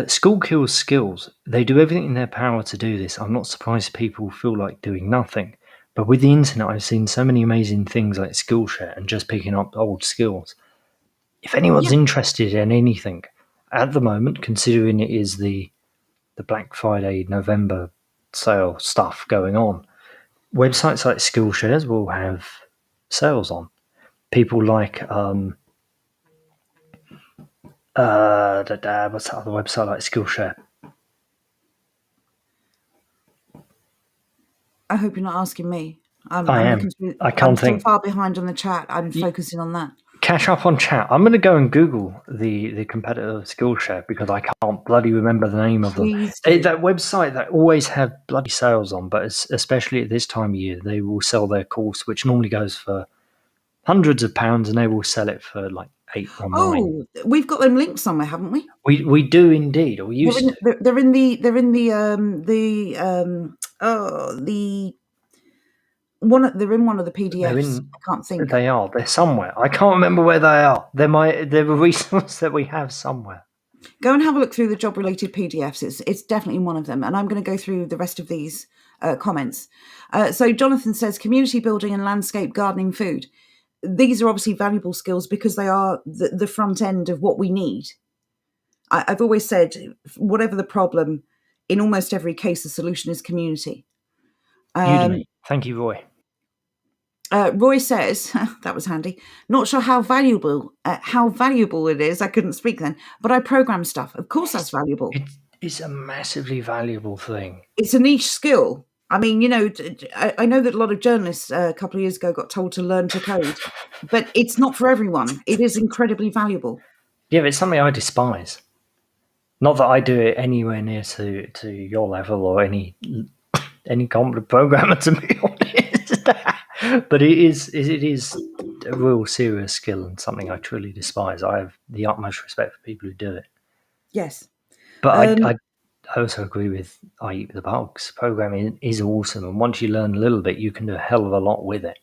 school kills skills. They do everything in their power to do this. I'm not surprised people feel like doing nothing. But with the internet, I've seen so many amazing things like Skillshare and just picking up old skills. If anyone's interested in anything at the moment, considering it is the Black Friday, November sale stuff going on, websites like Skillshares will have sales on. People like what's that other website like Skillshare? I hope you're not asking me. I am. I can't I'm think. so far behind on the chat. I'm focusing on that. Catch up on chat. I'm going to go and Google the competitor of Skillshare because I can't bloody remember the name of them. Please do. That website that always have bloody sales on, but especially at this time of year, they will sell their course, which normally goes for hundreds of pounds, and they will sell it for like 8 or 9. Oh, we've got them linked somewhere, haven't we? We do indeed, or we used to. They're in the one of the PDFs. I can't think. They are. They're somewhere. I can't remember where they are. They're a resource that we have somewhere. Go and have a look through the job-related PDFs. It's definitely one of them, and I'm going to go through the rest of these comments. So Jonathan says, community building and landscape gardening food. These are obviously valuable skills because they are the front end of what we need. I've always said, whatever the problem, in almost every case, the solution is community. Udemy. Thank you, Roy. Roy says, that was handy, not sure how valuable it is. I couldn't speak then, but I program stuff. Of course that's valuable. It's a massively valuable thing. It's a niche skill. I mean, I know that a lot of journalists a couple of years ago got told to learn to code, but it's not for everyone. It is incredibly valuable. Yeah, it's something I despise. Not that I do it anywhere near to your level or any competent programmer, to be honest. But it is a real serious skill and something I truly despise. I have the utmost respect for people who do it. Yes. But I also agree with I Eat the Bugs. Programming is awesome, and once you learn a little bit, you can do a hell of a lot with it.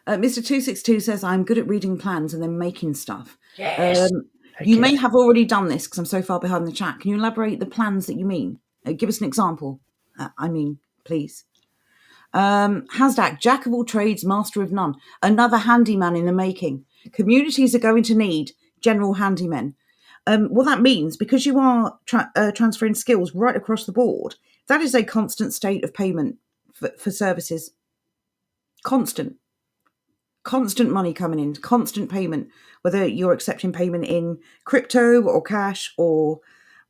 Mr. 262 says, I'm good at reading plans and then making stuff. Yes. You may have already done this because I'm so far behind the chat. Can you elaborate the plans that you mean? Give us an example. Please. Hasdak, jack of all trades, master of none. Another handyman in the making. Communities are going to need general handymen. What that means, because you are transferring skills right across the board, that is a constant state of payment for services. Constant money coming in, constant payment, whether you're accepting payment in crypto or cash or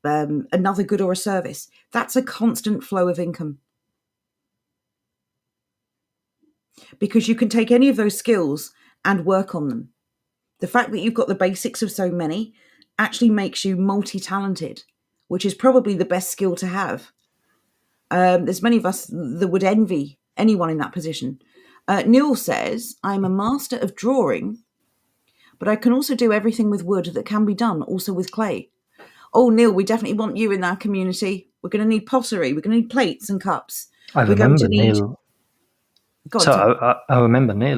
another good or a service. That's a constant flow of income. Because you can take any of those skills and work on them. The fact that you've got the basics of so many actually makes you multi-talented, which is probably the best skill to have. There's many of us that would envy anyone in that position. Neil says, I'm a master of drawing, but I can also do everything with wood that can be done, also with clay. Oh, Neil, we definitely want you in our community. We're going to need pottery. We're going to need plates and cups. I remember Neil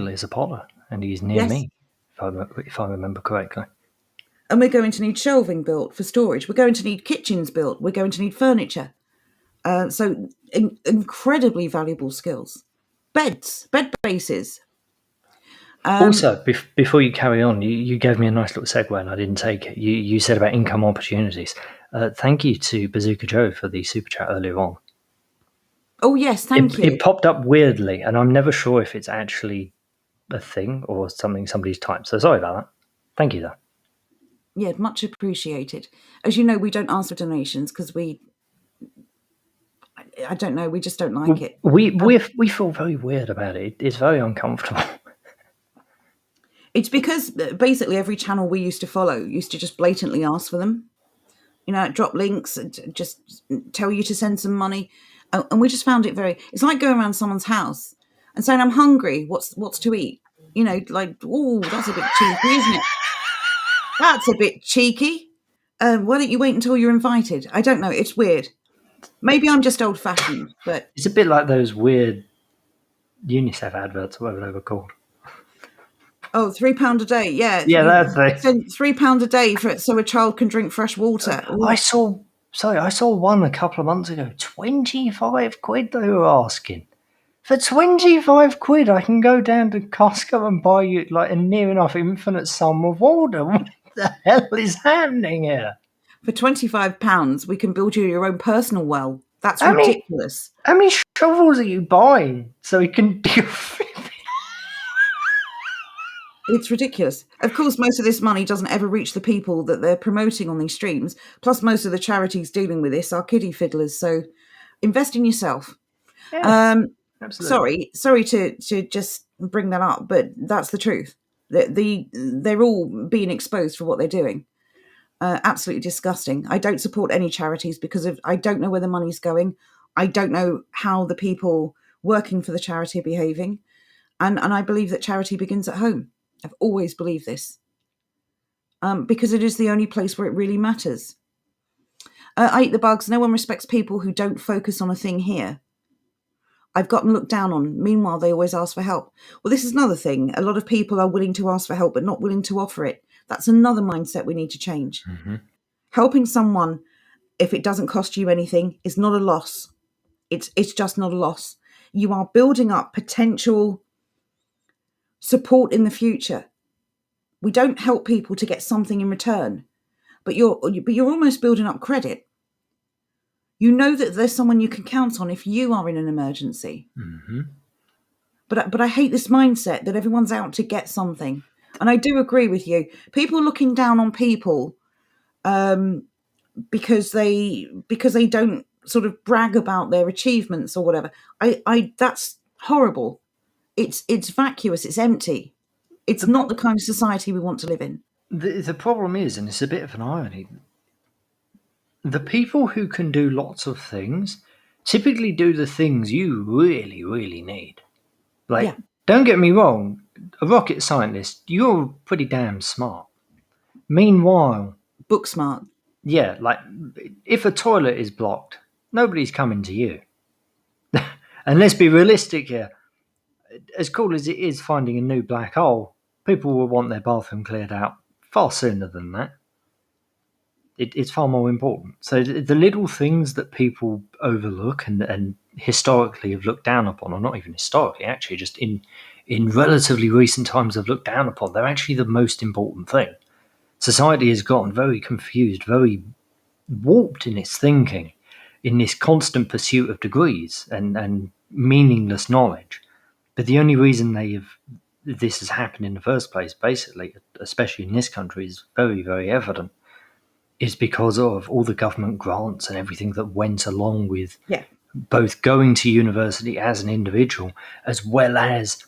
is a potter, and he's near me, if I remember correctly. And we're going to need shelving built for storage. We're going to need kitchens built. We're going to need furniture. So incredibly valuable skills. Bed bases. Also, before you carry on, you gave me a nice little segue and I didn't take it. You said about income opportunities. Thank you to Bazooka Joe for the super chat earlier on. Oh, yes, thank you. It popped up weirdly, and I'm never sure if it's actually a thing or something somebody's typed. So sorry about that. Thank you, though. Yeah, much appreciated. As you know, we don't ask for donations because I don't know, we just don't like it. We feel very weird about it. It's very uncomfortable. It's because basically every channel we used to follow used to just blatantly ask for them. Drop links, just tell you to send some money. And we just found it it's like going around someone's house and saying, I'm hungry, what's to eat? Oh, that's a bit cheeky, isn't it? That's a bit cheeky. Why don't you wait until you're invited? I don't know. It's weird. Maybe I'm just old-fashioned, but... It's a bit like those weird UNICEF adverts, or whatever they were called. Oh, £3 a day, yeah. Yeah, that's it. £3 a day so a child can drink fresh water. I saw one a couple of months ago. 25 quid they were asking. For 25 quid, I can go down to Costco and buy you like a near enough infinite sum of water. What the hell is happening here? For £25, we can build you your own personal well. That's ridiculous. How many shovels are you buying so he can do? It's ridiculous. Of course, most of this money doesn't ever reach the people that they're promoting on these streams. Plus, most of the charities dealing with this are kiddie fiddlers. So, invest in yourself. Yeah, absolutely. Sorry to just bring that up, but that's the truth. They're all being exposed for what they're doing. Absolutely disgusting. I don't support any charities because I don't know where the money's going. I don't know how the people working for the charity are behaving. And I believe that charity begins at home. I've always believed this. Because it is the only place where it really matters. I eat the bugs. No one respects people who don't focus on a thing here. I've gotten looked down on. Meanwhile, they always ask for help. Well, this is another thing. A lot of people are willing to ask for help, but not willing to offer it. That's another mindset we need to change. Mm-hmm. Helping someone, if it doesn't cost you anything, is not a loss. It's just not a loss. You are building up potential support in the future. We don't help people to get something in return, but you're almost building up credit. You know that there's someone you can count on if you are in an emergency. Mm-hmm. But I hate this mindset that everyone's out to get something. And I do agree with you. People looking down on people because they don't sort of brag about their achievements or whatever. I that's horrible. It's vacuous. It's empty. It's not the kind of society we want to live in. The problem is, and it's a bit of an irony, the people who can do lots of things typically do the things you really, really need. Like, Don't get me wrong, a rocket scientist, you're pretty damn smart. Meanwhile... Book smart. Yeah, like, if a toilet is blocked, nobody's coming to you. And let's be realistic here. As cool as it is finding a new black hole, people will want their bathroom cleared out far sooner than that. It's far more important. So the little things that people overlook and historically have looked down upon, or not even historically, actually just in relatively recent times have looked down upon, they're actually the most important thing. Society has gotten very confused, very warped in its thinking, in this constant pursuit of degrees and meaningless knowledge. But the only reason this has happened in the first place, basically, especially in this country, is very, very evident, is because of all the government grants and everything that went along with both going to university as an individual, as well as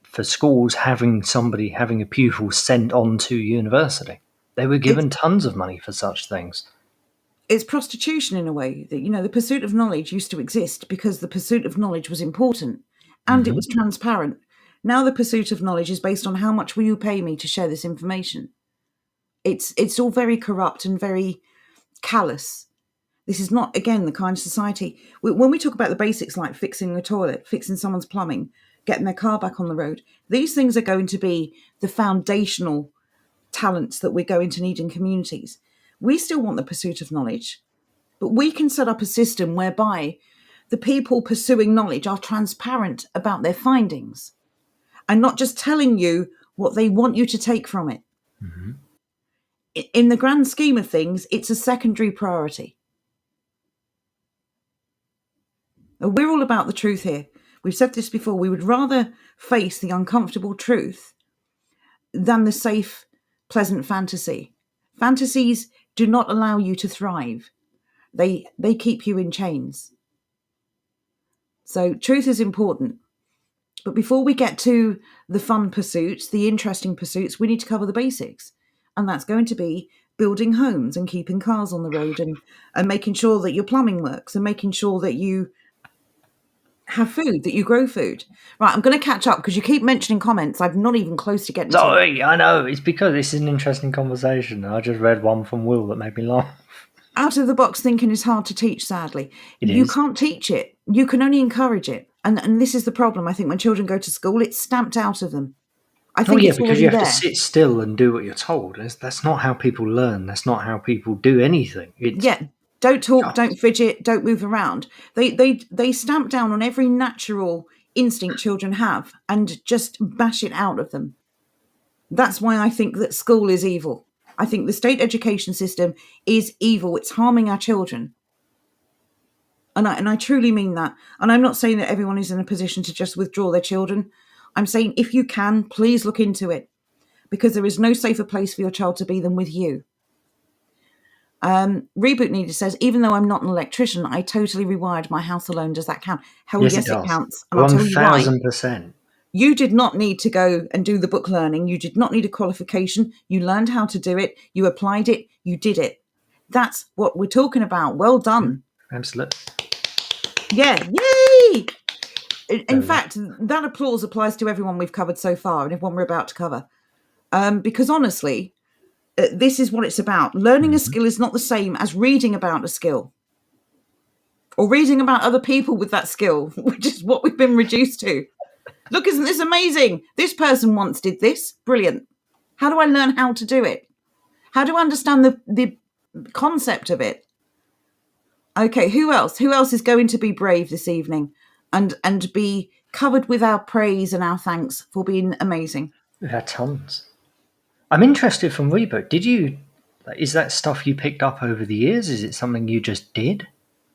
for schools having a pupil sent on to university. They were given tons of money for such things. It's prostitution in a way. That the pursuit of knowledge used to exist because the pursuit of knowledge was important and it was transparent. Now the pursuit of knowledge is based on how much will you pay me to share this information. It's all very corrupt and very callous. This is not, again, the kind of society. When we talk about the basics like fixing a toilet, fixing someone's plumbing, getting their car back on the road, these things are going to be the foundational talents that we're going to need in communities. We still want the pursuit of knowledge, but we can set up a system whereby the people pursuing knowledge are transparent about their findings. and not just telling you what they want you to take from it. Mm-hmm. In the grand scheme of things, it's a secondary priority. We're all about the truth here. We've said this before. We would rather face the uncomfortable truth than the safe, pleasant fantasy. Fantasies do not allow you to thrive. They keep you in chains. So truth is important. But before we get to the fun pursuits, the interesting pursuits, we need to cover the basics. And that's going to be building homes and keeping cars on the road and making sure that your plumbing works and making sure that you have food, that you grow food. Right, I'm going to catch up because you keep mentioning comments. I'm not even close to getting to. Sorry, I know. It's because this is an interesting conversation. I just read one from Will that made me laugh. Out of the box thinking is hard to teach, sadly. You can't teach it. You can only encourage it. And this is the problem. I think when children go to school, it's stamped out of them. I think it's because you have there. to sit still and do what you're told. That's not how people learn. That's not how people do anything. Don't talk, don't fidget, don't move around. They stamp down on every natural instinct children have and just bash it out of them. That's why I think that school is evil. I think the state education system is evil. It's harming our children. And I truly mean that. And I'm not saying that everyone is in a position to just withdraw their children. I'm saying if you can, please look into it, because there is no safer place for your child to be than with you. Reboot Needed says, even though I'm not an electrician, I totally rewired my house alone. Does that count? Hell yes, it counts. And I'll tell you why. 1000%. You did not need to go and do the book learning. You did not need a qualification. You learned how to do it. You applied it. You did it. That's what we're talking about. Well done. Absolutely. Yeah. Yay! In fact, that applause applies to everyone we've covered so far and everyone we're about to cover. Because honestly, this is what it's about. Learning a skill is not the same as reading about a skill or reading about other people with that skill, which is what we've been reduced to. Look, isn't this amazing? This person once did this. Brilliant. How do I learn how to do it? How do I understand the concept of it? Okay, who else? Who else is going to be brave this evening and be covered with our praise and our thanks for being amazing? We've had tons. I'm interested from Reboot. Is that stuff you picked up over the years? Is it something you just did?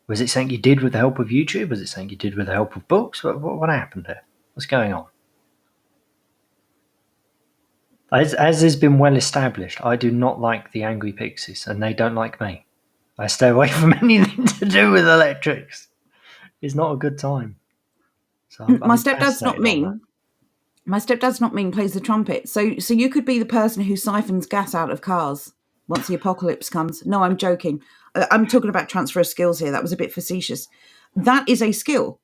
Was it something you did with the help of YouTube? Was it something you did with the help of books? What happened there? What's going on? As has been well established, I do not like the Angry Pixies, and they don't like me. I stay away from anything to do with electrics. It's not a good time. So my stepdad's not mean. My stepdad's not mean, plays the trumpet. So you could be the person who siphons gas out of cars once the apocalypse comes. No, I'm joking. I'm talking about transfer of skills here. That was a bit facetious. That is a skill.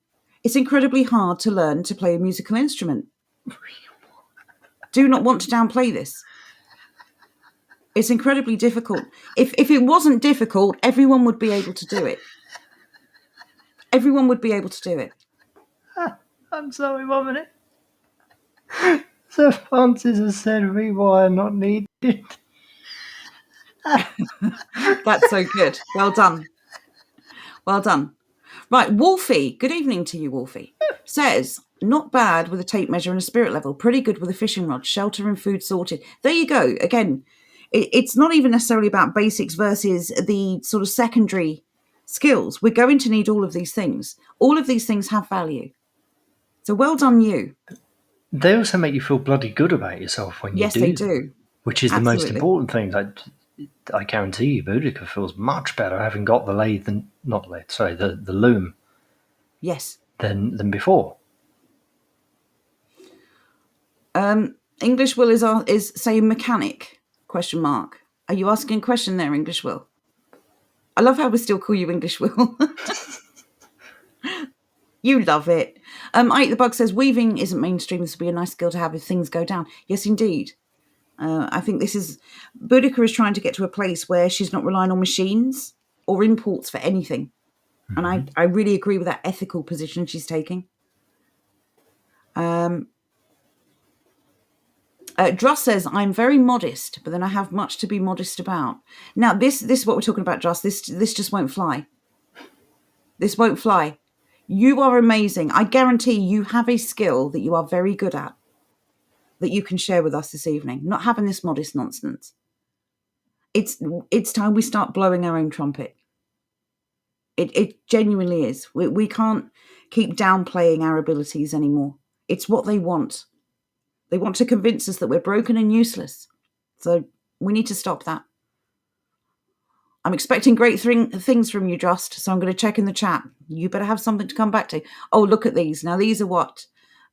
It's incredibly hard to learn to play a musical instrument. Do not want to downplay this. It's incredibly difficult. If it wasn't difficult, everyone would be able to do it. Everyone would be able to do it. I'm sorry, 1 minute. Sir Francis has said rewire not needed. That's so good. Well done. Well done. Right, Wolfie. Good evening to you, Wolfie. Says, not bad with a tape measure and a spirit level. Pretty good with a fishing rod, shelter and food sorted. There you go. Again, it's not even necessarily about basics versus the sort of secondary skills. We're going to need all of these things. All of these things have value. So well done, you. They also make you feel bloody good about yourself when you do. Yes, they do. Which is Absolutely. The most important thing. I guarantee you, Boudica feels much better having got the lathe than the loom. Yes. Than before. English Will is saying mechanic? ? Are you asking a question there, English Will? I love how we still call you English Will. You love it. Ike the Bug says weaving isn't mainstream. This would be a nice skill to have if things go down. Yes, indeed. I think Boudica is trying to get to a place where she's not relying on machines or imports for anything. Mm-hmm. And I really agree with that ethical position she's taking. Druss says, I'm very modest, but then I have much to be modest about. Now, this is what we're talking about, Druss. This just won't fly. This won't fly. You are amazing. I guarantee you have a skill that you are very good at. that you can share with us this evening? Not having this modest nonsense. It's time we start blowing our own trumpet. It genuinely is. We can't keep downplaying our abilities anymore. It's what they want. They want to convince us that we're broken and useless. So we need to stop that. I'm expecting great things from you, Just, so I'm going to check in the chat. You better have something to come back to. Oh, look at these. Now, these are what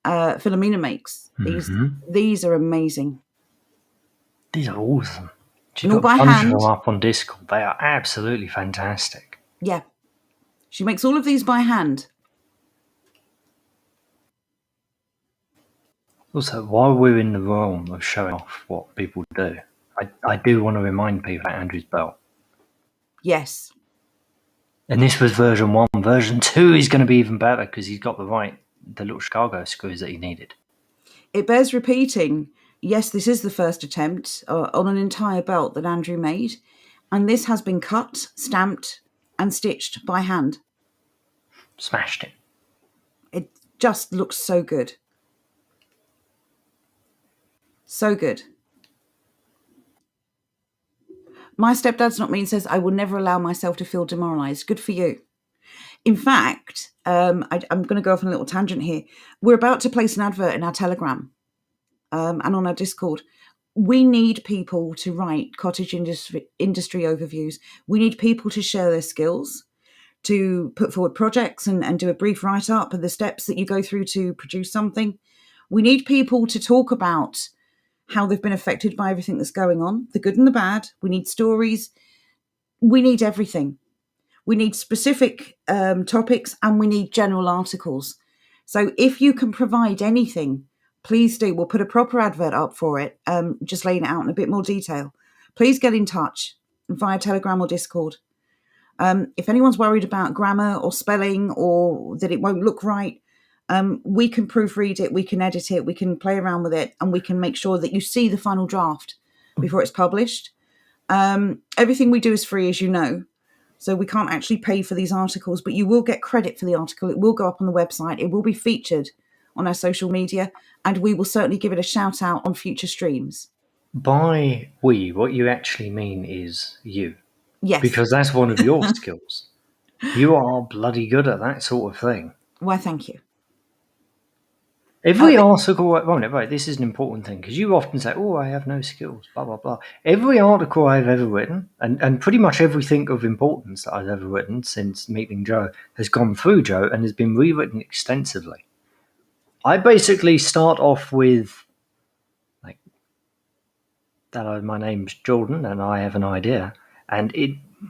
Philomena makes. These are amazing. These are awesome. She's And all got by a bunch of hand. them up on Discord. They are absolutely fantastic. Yeah. She makes all of these by hand. Also, while we're in the realm of showing off what people do, I do want to remind people about Andrew's belt. Yes. And this was version 1. Version 2 is going to be even better because he's got the little Chicago screws that he needed. It bears repeating, yes, this is the first attempt on an entire belt that Andrew made. And this has been cut, stamped, and stitched by hand. Smashed it. It just looks so good. So good. My stepdad's not mean says, I will never allow myself to feel demoralised. Good for you. In fact, I'm going to go off on a little tangent here. We're about to place an advert in our Telegram and on our Discord. We need people to write cottage industry overviews. We need people to share their skills, to put forward projects and do a brief write-up of the steps that you go through to produce something. We need people to talk about how they've been affected by everything that's going on, the good and the bad. We need stories. We need everything. We need specific topics, and we need general articles. So if you can provide anything, please do. We'll put a proper advert up for it, just laying it out in a bit more detail. Please get in touch via Telegram or Discord. If anyone's worried about grammar or spelling or that it won't look right, we can proofread it, we can edit it, we can play around with it, and we can make sure that you see the final draft before it's published. Everything we do is free, as you know. So we can't actually pay for these articles, but you will get credit for the article. It will go up on the website. It will be featured on our social media, and we will certainly give it a shout out on future streams. By we, what you actually mean is you. Yes. Because that's one of your skills. You are bloody good at that sort of thing. Why, thank you. Every article, right, this is an important thing because you often say, oh, I have no skills, blah, blah, blah. Every article I've ever written, and pretty much everything of importance that I've ever written since meeting Joe has gone through Joe and has been rewritten extensively. I basically start off with, like, my name's Jordan and I have an idea. And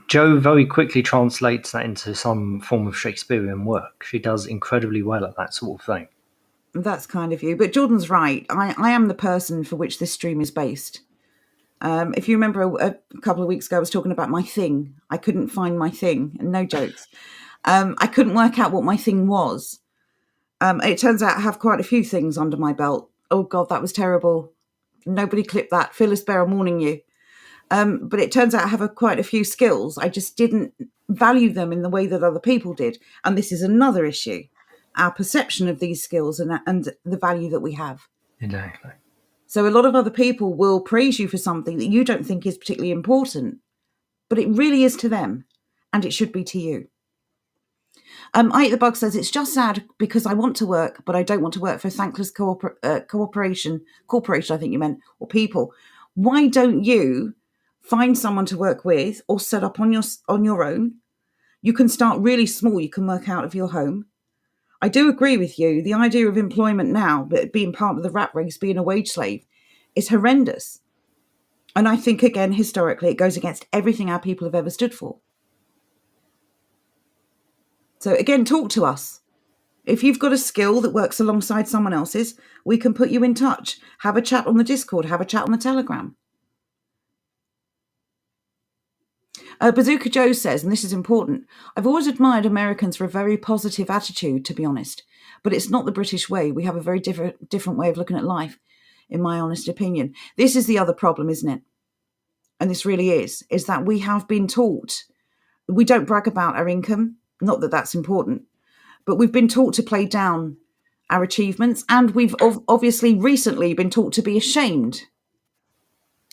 Joe very quickly translates that into some form of Shakespearean work. She does incredibly well at that sort of thing. That's kind of you. But Jordan's right. I am the person for which this stream is based. If you remember a couple of weeks ago, I was talking about my thing. I couldn't find my thing. No jokes. I couldn't work out what my thing was. It turns out I have quite a few things under my belt. Oh, God, that was terrible. Nobody clipped that. Phyllis Bear, I'm warning you. But it turns out I have quite a few skills. I just didn't value them in the way that other people did. And this is another issue. Our perception of these skills and the value that we have. Exactly. So a lot of other people will praise you for something that you don't think is particularly important, but it really is to them, and it should be to you. I Eat the Bug says, it's just sad because I want to work, but I don't want to work for a thankless corporation, I think you meant, or people. Why don't you find someone to work with or set up on your own? You can start really small. You can work out of your home. I do agree with you. The idea of employment now, but being part of the rat race, being a wage slave, is horrendous. And I think, again, historically, it goes against everything our people have ever stood for. So, again, talk to us. If you've got a skill that works alongside someone else's, we can put you in touch. Have a chat on the Discord. Have a chat on the Telegram. Bazooka Joe says, and this is important, I've always admired Americans for a very positive attitude, to be honest, but it's not the British way. We have a very different way of looking at life, in my honest opinion. This is the other problem, isn't it? And this really is that we have been taught, we don't brag about our income, not that that's important, but we've been taught to play down our achievements, and we've obviously recently been taught to be ashamed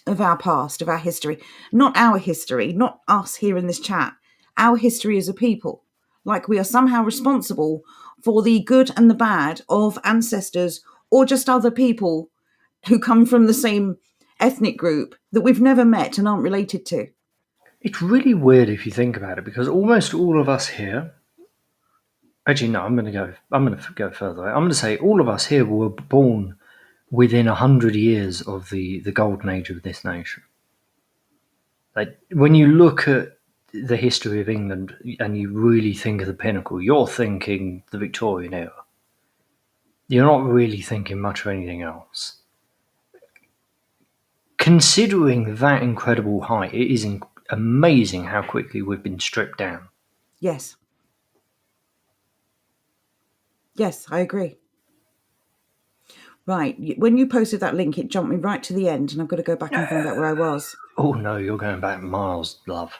of our past, of our history. Not our history, not us here in this chat, our history as a people. Like we are somehow responsible for the good and the bad of ancestors or just other people who come from the same ethnic group that we've never met and aren't related to. It's really weird if you think about it, because almost all of us here. Actually, no, I'm going to go further. I'm going to say all of us here were born within 100 years of the golden age of this nation. Like, when you look at the history of England and you really think of the pinnacle, you're thinking the Victorian era. You're not really thinking much of anything else. Considering that incredible height, it is amazing how quickly we've been stripped down. Yes. Yes, I agree. Right. When you posted that link, it jumped me right to the end, and I've got to go back and find out where I was. Oh, no, you're going back miles, love.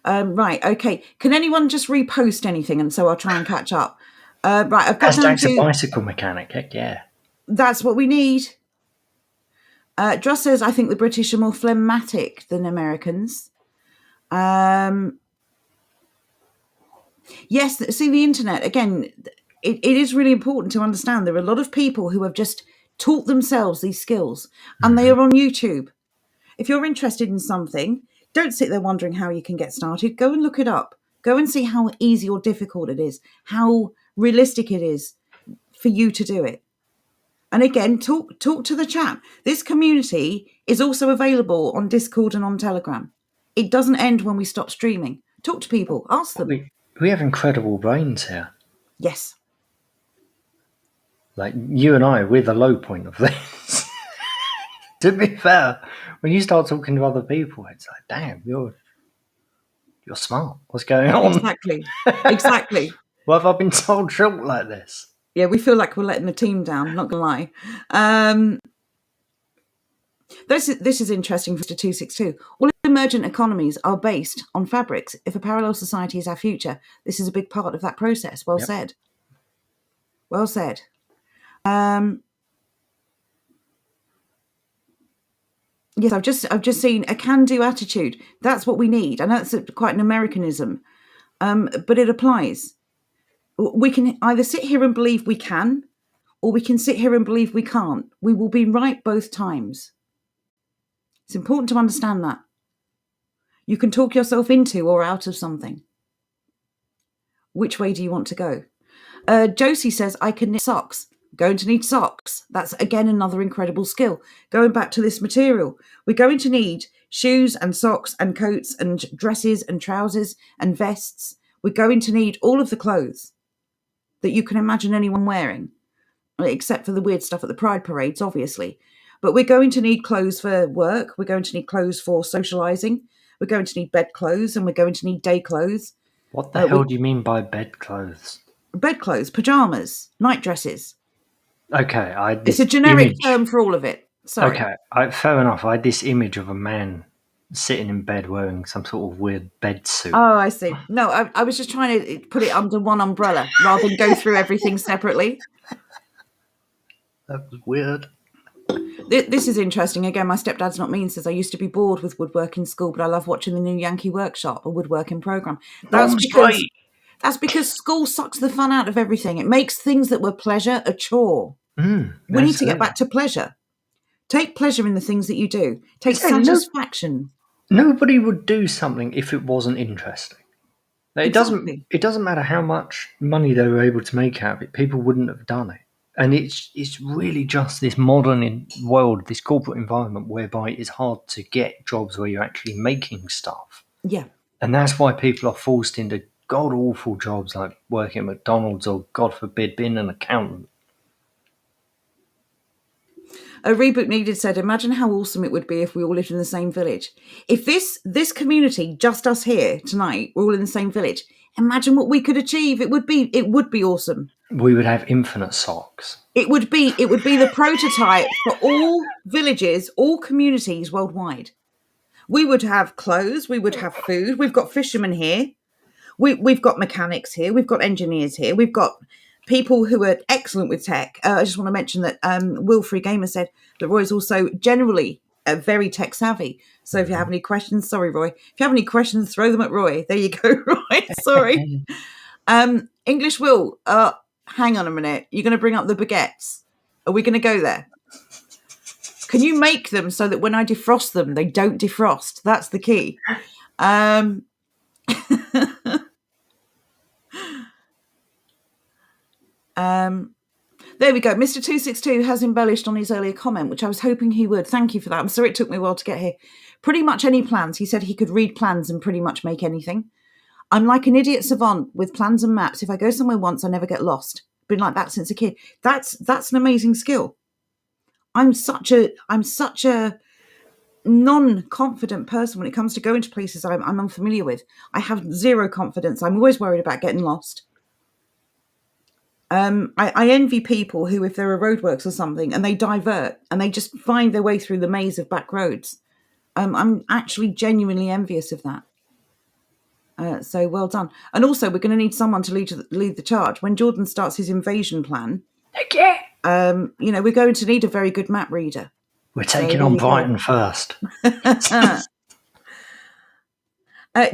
Right. Okay. Can anyone just repost anything, and so I'll try and catch up? Right. I've got down Hashtag's a to bicycle mechanic. Heck yeah. that's what we need. Dross says, I think the British are more phlegmatic than Americans. Yes, see, the internet, again, it is really important to understand there are a lot of people who have just taught themselves these skills, and they are on YouTube. If you're interested in something, don't sit there wondering how you can get started. Go and look it up. Go and see how easy or difficult it is, how realistic it is for you to do it. And again, talk to the chat. This community is also available on Discord and on Telegram. It doesn't end when we stop streaming. Talk to people. Ask them. We have incredible brains here. Yes. Like, you and I, we're the low point of this. To be fair, when you start talking to other people, it's like, damn, you're smart. What's going on? Exactly. Why have I been told short like this? Yeah, we feel like we're letting the team down, not going to lie. This is interesting for 262. All emergent economies are based on fabrics. If a parallel society is our future, this is a big part of that process. Well said. Well said. Yes, I've just seen a can-do attitude. That's what we need. I know it's quite an Americanism, but it applies. We can either sit here and believe we can, or we can sit here and believe we can't. We will be right both times. It's important to understand that. You can talk yourself into or out of something. Which way do you want to go? Josie says, I can knit socks. Going to need socks. That's, again, another incredible skill. Going back to this material, we're going to need shoes and socks and coats and dresses and trousers and vests. We're going to need all of the clothes that you can imagine anyone wearing, except for the weird stuff at the Pride parades, obviously. But we're going to need clothes for work. We're going to need clothes for socialising. We're going to need bed clothes, and we're going to need day clothes. What the hell do you mean by bed clothes? Bed clothes, pyjamas, night dresses. Okay, it's a generic term for all of it. Sorry. Okay, fair enough. I had this image of a man sitting in bed wearing some sort of weird bed suit. Oh, I see. No, I was just trying to put it under one umbrella rather than go through everything separately. That was weird. This is interesting. Again, my stepdad's not mean says, I used to be bored with woodwork in school, but I love watching the new Yankee Workshop, a woodworking program. That's because school sucks the fun out of everything. It makes things that were pleasure a chore. We need to get back to pleasure. Take pleasure in the things that you do. Take satisfaction. Nobody would do something if it wasn't interesting. It doesn't matter how much money they were able to make out of it. People wouldn't have done it. And it's really just this modern world, this corporate environment whereby it's hard to get jobs where you're actually making stuff. Yeah. And that's why people are forced into god-awful jobs like working at McDonald's or, God forbid, being an accountant. A Reboot Needed said, imagine how awesome it would be if we all lived in the same village. If this community, just us here tonight, we're all in the same village, imagine what we could achieve. It would be awesome. We would have infinite socks. It would be the prototype for all villages, all communities worldwide. We would have clothes, we would have food. We've got fishermen here. We've got mechanics here. We've got engineers here. We've got people who are excellent with tech. I just want to mention that Will Free Gamer said that Roy is also generally very tech savvy. So if you have any questions, sorry, Roy. If you have any questions, throw them at Roy. There you go, Roy. Sorry. English Will, hang on a minute. You're going to bring up the baguettes. Are we going to go there? Can you make them so that when I defrost them, they don't defrost? That's the key. There we go. Mr. 262 has embellished on his earlier comment, which I was hoping he would. Thank you for that. I'm sorry it took me a while to get here. Pretty much any plans. He said he could read plans and pretty much make anything. I'm like an idiot savant with plans and maps. If I go somewhere once, I never get lost. Been like that since a kid. That's an amazing skill. I'm such a non-confident person when it comes to going to places I'm unfamiliar with. I have zero confidence. I'm always worried about getting lost. I envy people who, if there are roadworks or something, and they divert and they just find their way through the maze of back roads. I'm actually genuinely envious of that. So well done. And also, we're going to need someone to lead the charge when Jordan starts his invasion plan. Yeah. We're going to need a very good map reader. We're taking on Brighton first.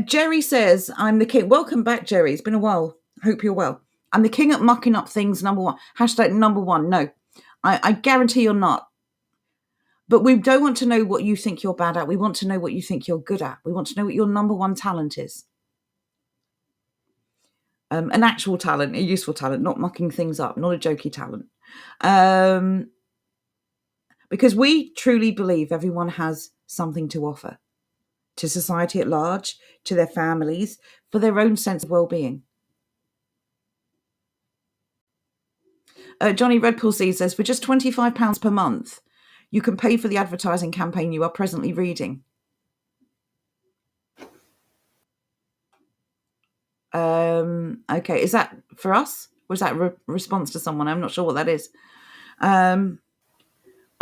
Jerry says, I'm the king. Welcome back, Jerry. It's been a while. Hope you're well. I'm the king at mucking up things, number one. Hashtag number one. No, I guarantee you're not. But we don't want to know what you think you're bad at. We want to know what you think you're good at. We want to know what your number one talent is. An actual talent, a useful talent, not mucking things up, not a jokey talent. Because we truly believe everyone has something to offer to society at large, to their families, for their own sense of well-being. Johnny Redpool says, for just £25 per month, you can pay for the advertising campaign you are presently reading. Okay, is that for us? Or is that a response to someone? I'm not sure what that is. I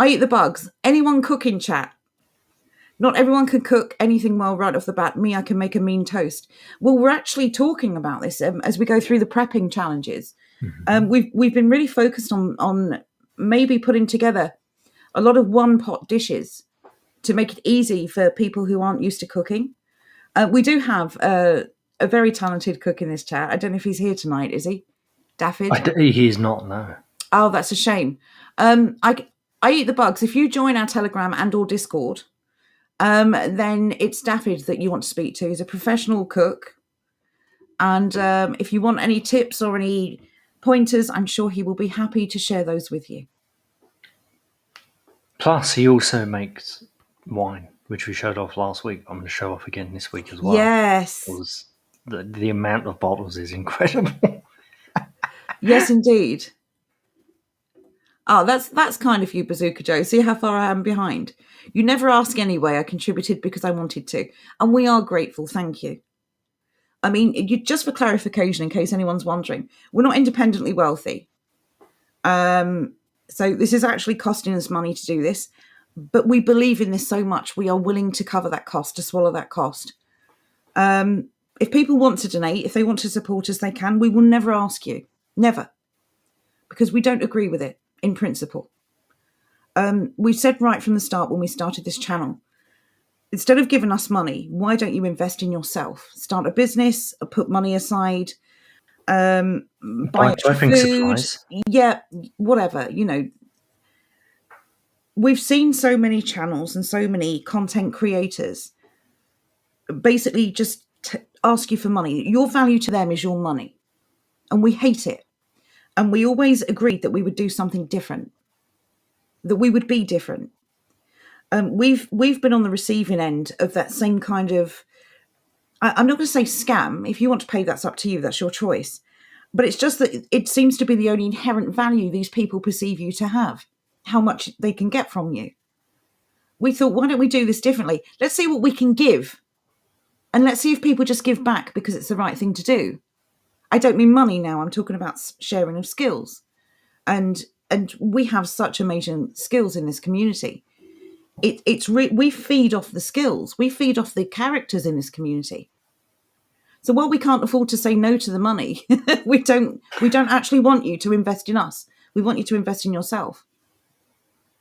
eat the bugs. Anyone cook in chat? Not everyone can cook anything well right off the bat. Me, I can make a mean toast. Well, we're actually talking about this as we go through the prepping challenges. Mm-hmm. We've been really focused on maybe putting together a lot of one-pot dishes to make it easy for people who aren't used to cooking. We do have a very talented cook in this chat. I don't know if he's here tonight. Is he? Daffyd? He's not, no. Oh, that's a shame. I eat the bugs. If you join our Telegram and or Discord, then it's Daffyd that you want to speak to. He's a professional cook. And if you want any tips or any pointers, I'm sure he will be happy to share those with you. Plus, he also makes wine, which we showed off last week. I'm going to show off again this week as well. Yes. The amount of bottles is incredible. Yes, indeed. Oh, that's kind of you, Bazooka Joe. See how far I am behind. You never ask anyway. I contributed because I wanted to. And we are grateful. Thank you. I mean, just for clarification, in case anyone's wondering, we're not independently wealthy. So this is actually costing us money to do this. But we believe in this so much, we are willing to cover that cost, to swallow that cost. If people want to donate, if they want to support us, they can. We will never ask you. Never. Because we don't agree with it in principle. We said right from the start when we started this channel, instead of giving us money, why don't you invest in yourself? Start a business, put money aside, buy food, supplies. Yeah, whatever, We've seen so many channels and so many content creators basically just ask you for money. Your value to them is your money. And we hate it. And we always agreed that we would do something different, that we would be different. We've been on the receiving end of that same kind of, I'm not going to say scam. If you want to pay, that's up to you. That's your choice. But it's just that it seems to be the only inherent value these people perceive you to have, how much they can get from you. We thought, why don't we do this differently? Let's see what we can give. And let's see if people just give back because it's the right thing to do. I don't mean money now. I'm talking about sharing of skills. And we have such amazing skills in this community. We feed off the skills. We feed off the characters in this community. So while we can't afford to say no to the money, we don't actually want you to invest in us. We want you to invest in yourself.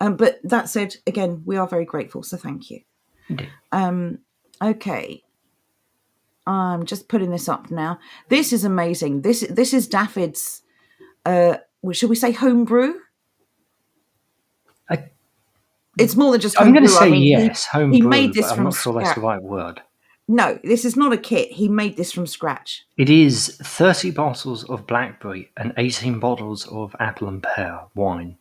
But that said, again, we are very grateful, so thank you. Indeed. Okay. I'm just putting this up now. This is amazing. This is David's, should we say homebrew? It's more than just homebrew. I'm going to say yes, homebrew, he made this but I'm from not sure that's the right word. No, this is not a kit. He made this from scratch. It is 30 bottles of blackberry and 18 bottles of apple and pear wine.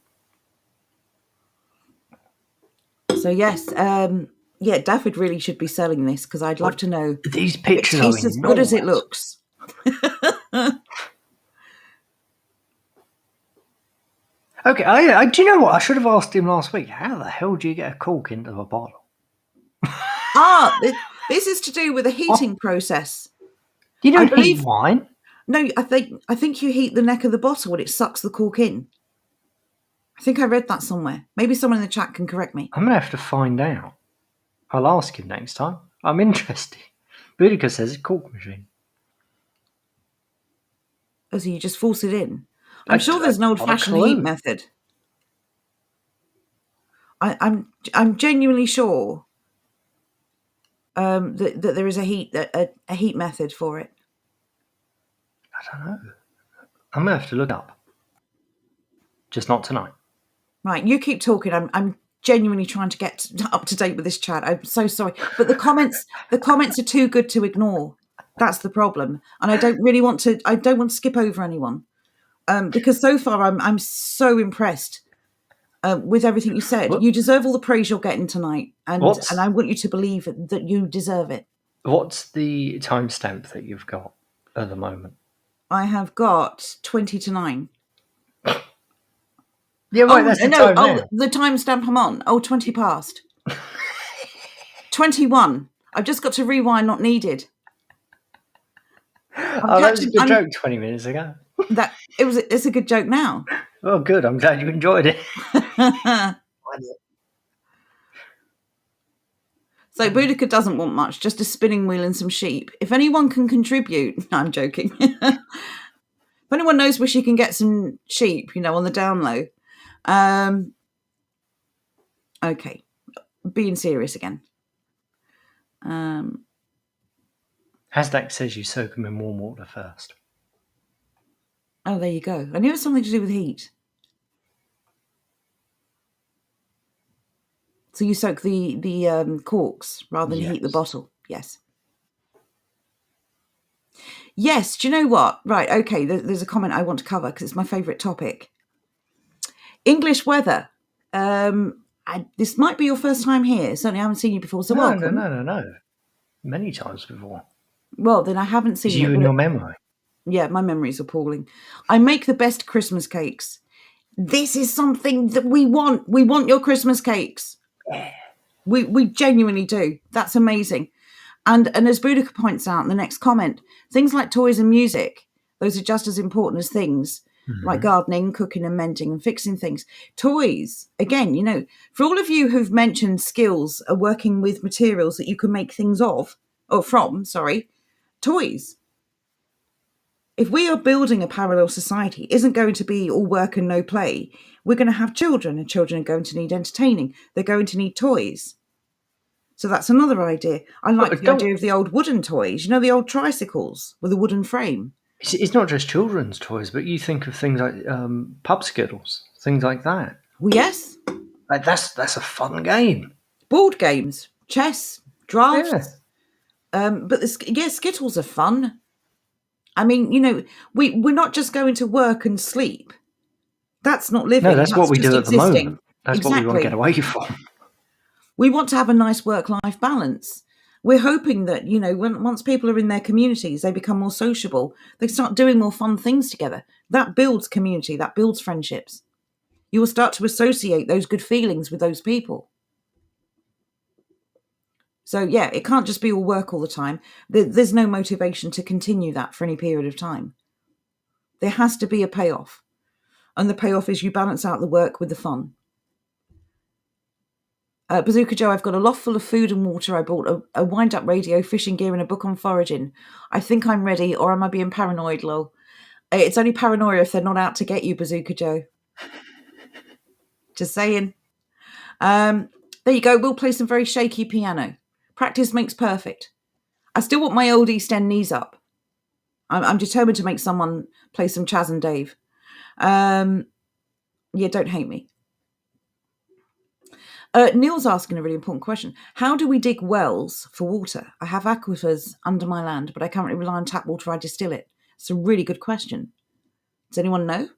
So yes, David really should be selling this because I'd love to know. These pictures are as good as it looks. Okay, I do you know what? I should have asked him last week. How the hell do you get a cork into a bottle? This is to do with a heating process. You don't heat wine? No, I think you heat the neck of the bottle and it sucks the cork in. I think I read that somewhere. Maybe someone in the chat can correct me. I'm going to have to find out. I'll ask him next time. I'm interested. Boudica says it's cork machine. Oh, so you just force it in? I'm sure there's an old-fashioned heat method. I'm genuinely sure that there is a heat method for it. I don't know. I'm gonna have to look up. Just not tonight. Right, you keep talking. I'm genuinely trying to get up to date with this chat. I'm so sorry, but the comments are too good to ignore. That's the problem, and I don't want to skip over anyone. Because so far I'm so impressed with everything you said. What? You deserve all the praise you're getting tonight, and I want you to believe that you deserve it. What's the timestamp that you've got at the moment? I have got 20 to 9. Yeah, right, that's the time now. The timestamp I'm on. 20 past. 21. I've just got to rewind, not needed. That was a good joke 20 minutes ago. It's a good joke now. Oh, good. I'm glad you enjoyed it. So Boudica doesn't want much, just a spinning wheel and some sheep. If anyone can contribute, no, I'm joking. If anyone knows where she can get some sheep, on the down low. Okay, being serious again. Hashtag says you soak them in warm water first. Oh, there you go. I knew it was something to do with heat. So you soak the corks rather than heat the bottle. Yes. Yes. Do you know what? Right. Okay. There's a comment I want to cover because it's my favourite topic. English weather. This might be your first time here. Certainly I haven't seen you before. So welcome. No. Many times before. Well, then I haven't seen you. In your memory. Yeah, my memory is appalling. I make the best Christmas cakes. This is something that we want. We want your Christmas cakes. Yeah. We genuinely do. That's amazing. And as Boudica points out in the next comment, things like toys and music, those are just as important as things like gardening, cooking and mending and fixing things. Toys, again, for all of you who've mentioned skills are working with materials that you can make things from, toys. If we are building a parallel society, it isn't going to be all work and no play. We're going to have children, and children are going to need entertaining. They're going to need toys. So that's another idea. I like the idea of the old wooden toys. The old tricycles with a wooden frame. It's not just children's toys, but you think of things like pub skittles, things like that. Well, yes. That's a fun game. Board games, chess, drafts. Yeah. But skittles are fun. I mean, we're not just going to work and sleep. That's not living. No, that's what we do at the moment. That's exactly what we want to get away from. We want to have a nice work-life balance. We're hoping that, once people are in their communities, they become more sociable. They start doing more fun things together. That builds community. That builds friendships. You will start to associate those good feelings with those people. So, yeah, it can't just be all work all the time. There's no motivation to continue that for any period of time. There has to be a payoff. And the payoff is you balance out the work with the fun. Bazooka Joe, I've got a loft full of food and water. I bought a wind-up radio, fishing gear, and a book on foraging. I think I'm ready, or am I being paranoid, lol? It's only paranoia if they're not out to get you, Bazooka Joe. Just saying. There you go. We'll play some very shaky piano. Practice makes perfect. I still want my old East End knees up. I'm determined to make someone play some Chaz and Dave. Yeah, don't hate me. Neil's asking a really important question. How do we dig wells for water? I have aquifers under my land, but I currently rely on tap water. I distill it. It's a really good question. Does anyone know?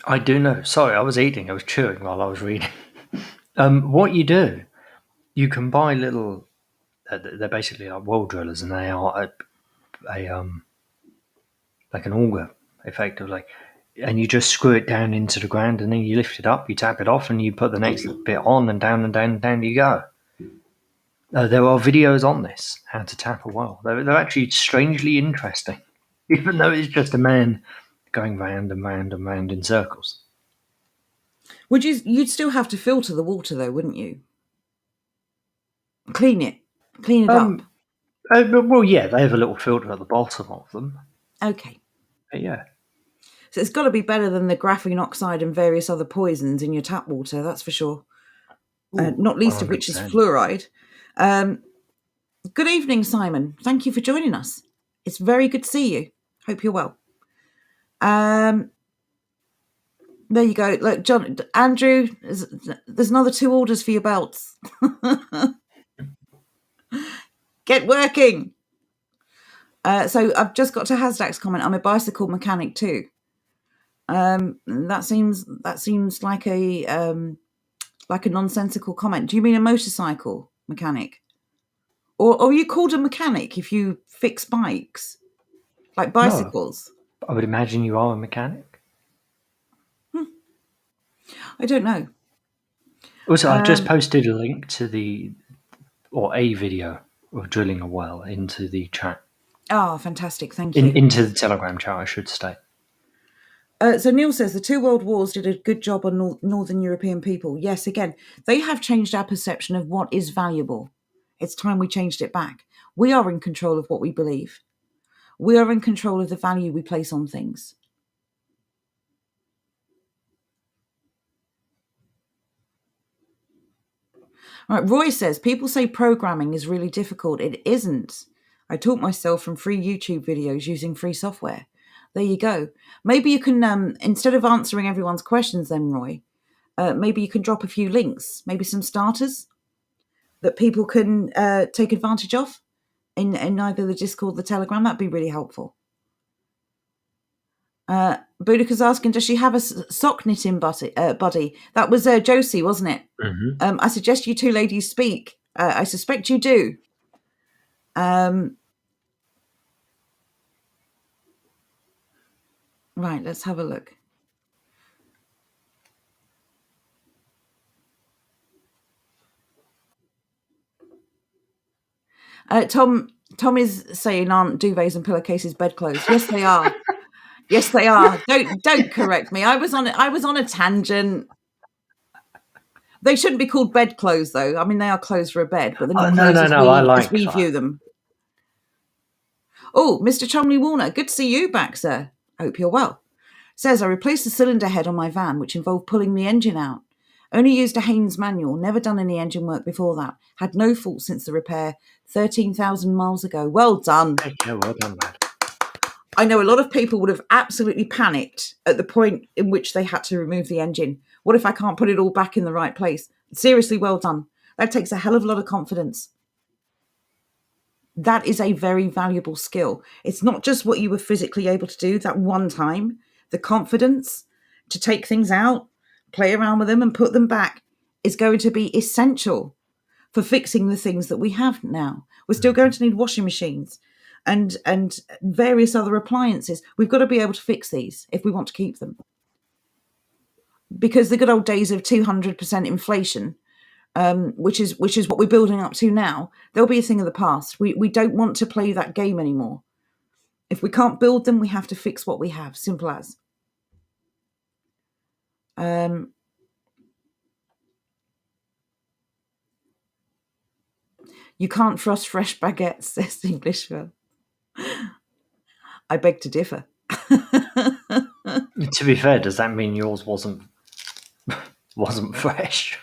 I do know. Sorry, I was eating. I was chewing while I was reading. What you do, you can buy little. They're basically like well drillers, and they are like an auger, effectively. And you just screw it down into the ground, and then you lift it up, you tap it off, and you put the next bit on, and down and down and down you go. There are videos on this, how to tap a well. They're actually strangely interesting, even though it's just a man going round and round and round in circles. You'd still have to filter the water though, wouldn't you? Clean it up. Well, yeah, they have a little filter at the bottom of them. Okay. But yeah. So it's got to be better than the graphene oxide and various other poisons in your tap water, that's for sure. Not least 100%. Of which is fluoride. Good evening, Simon. Thank you for joining us. It's very good to see you. Hope you're well. There you go. Look, John, Andrew, there's another 2 orders for your belts. Get working. So I've just got to Hasdak's comment. I'm a bicycle mechanic too. That seems like a nonsensical comment. Do you mean a motorcycle mechanic? Or are you called a mechanic if you fix bikes? Like bicycles? No, I would imagine you are a mechanic. I don't know. Also, I've just posted a link to a video of drilling a well into the chat. Oh, fantastic. Thank you. Into the Telegram chat, I should state. So Neil says the 2 world wars did a good job on Northern European people. Yes, again, they have changed our perception of what is valuable. It's time we changed it back. We are in control of what we believe. We are in control of the value we place on things. Right, Roy says, people say programming is really difficult. It isn't. I taught myself from free YouTube videos using free software. There you go. Maybe you can, instead of answering everyone's questions then, Roy, maybe you can drop a few links, maybe some starters that people can take advantage of in either the Discord or the Telegram. That'd be really helpful. Boudica's asking, does she have a sock knitting buddy? That was Josie, wasn't it? Mm-hmm. I suggest you 2 ladies speak. I suspect you do. Right, let's have a look. Tom is saying, aren't duvets and pillowcases bedclothes? Yes, they are. Yes, they are. Don't correct me. I was on a tangent. They shouldn't be called bedclothes, though. I mean, they are clothes for a bed, but they're not clothes as we view them. Oh, Mr. Chumley Warner, good to see you back, sir. Hope you're well. Says, I replaced the cylinder head on my van, which involved pulling the engine out. Only used a Haynes manual, never done any engine work before that. Had no fault since the repair, 13,000 miles ago. Well done. Yeah, well done, lad. I know a lot of people would have absolutely panicked at the point in which they had to remove the engine. What if I can't put it all back in the right place? Seriously, well done. That takes a hell of a lot of confidence. That is a very valuable skill. It's not just what you were physically able to do that one time. The confidence to take things out, play around with them and put them back is going to be essential for fixing the things that we have now. We're still going to need washing machines and various other appliances. We've got to be able to fix these if we want to keep them. Because the good old days of 200% inflation, which is what we're building up to now, they'll be a thing of the past. We don't want to play that game anymore. If we can't build them, we have to fix what we have. Simple as. You can't frost fresh baguettes, says the English girl. I beg to differ. To be fair, does that mean yours wasn't fresh?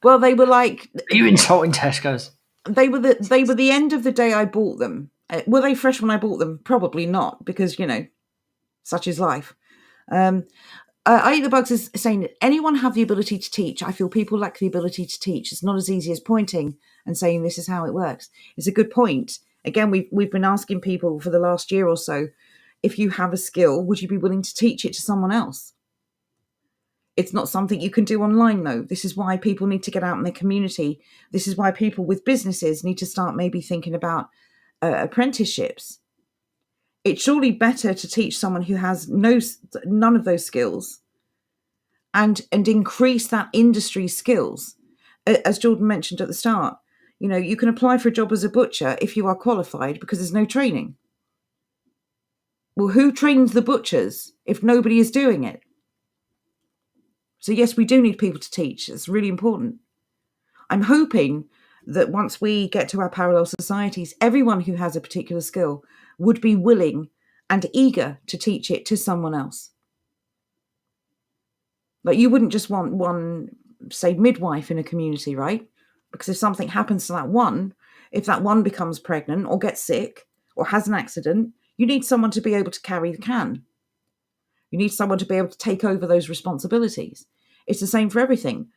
Well, they were like, Are you insulting Tesco's? they were the end of the day I bought them. Were they fresh when I bought them? Probably not, because such is life. I Eat the Bugs is saying, anyone have the ability to teach? I feel people lack the ability to teach. It's not as easy as pointing and saying this is how it works. It's a good point. Again, we've been asking people for the last year or so, if you have a skill, would you be willing to teach it to someone else? It's not something you can do online, though. This is why people need to get out in their community. This is why people with businesses need to start maybe thinking about apprenticeships. It's surely better to teach someone who has none of those skills and increase that industry's skills. As Jordan mentioned at the start, you can apply for a job as a butcher if you are qualified because there's no training. Well, who trains the butchers if nobody is doing it? So yes, we do need people to teach. It's really important. I'm hoping that once we get to our parallel societies, everyone who has a particular skill would be willing and eager to teach it to someone else. Like, you wouldn't just want one, say, midwife in a community, right? Because if something happens to that one, if that one becomes pregnant or gets sick or has an accident, you need someone to be able to carry the can. You need someone to be able to take over those responsibilities. It's the same for everything.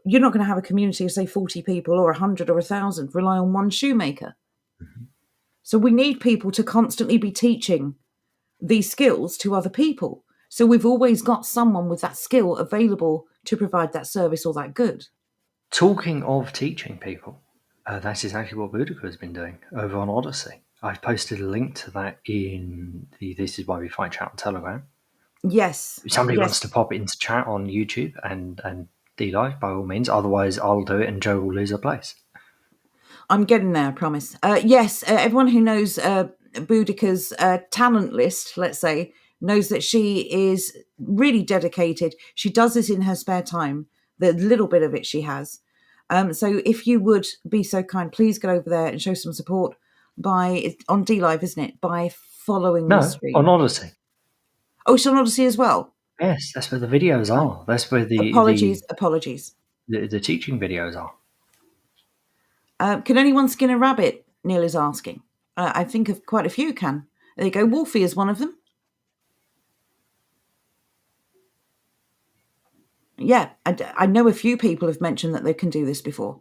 You're not going to have a community of, say, 40 people or 100 or 1,000 rely on one shoemaker. Mm-hmm. So we need people to constantly be teaching these skills to other people. So we've always got someone with that skill available to provide that service or that good. Talking of teaching people, that's exactly what Boudica has been doing over on Odyssey. I've posted a link to that in the This Is Why We Fight chat on Telegram. Yes. If somebody wants to pop it into chat on YouTube and D-Live, by all means. Otherwise, I'll do it and Jo will lose her place. I'm getting there, I promise. Yes, everyone who knows Boudica's talent list, let's say, knows that she is really dedicated. She does this in her spare time, the little bit of it she has. So if you would be so kind, please get over there and show some support on D-Live, isn't it? By following the stream. No, on Odyssey. Oh, she's on Odyssey as well? Yes, that's where the videos are. That's where the... Apologies. The teaching videos are. Can anyone skin a rabbit? Neil is asking. I think of quite a few can. There you go. Wolfie is one of them. Yeah, I know a few people have mentioned that they can do this before.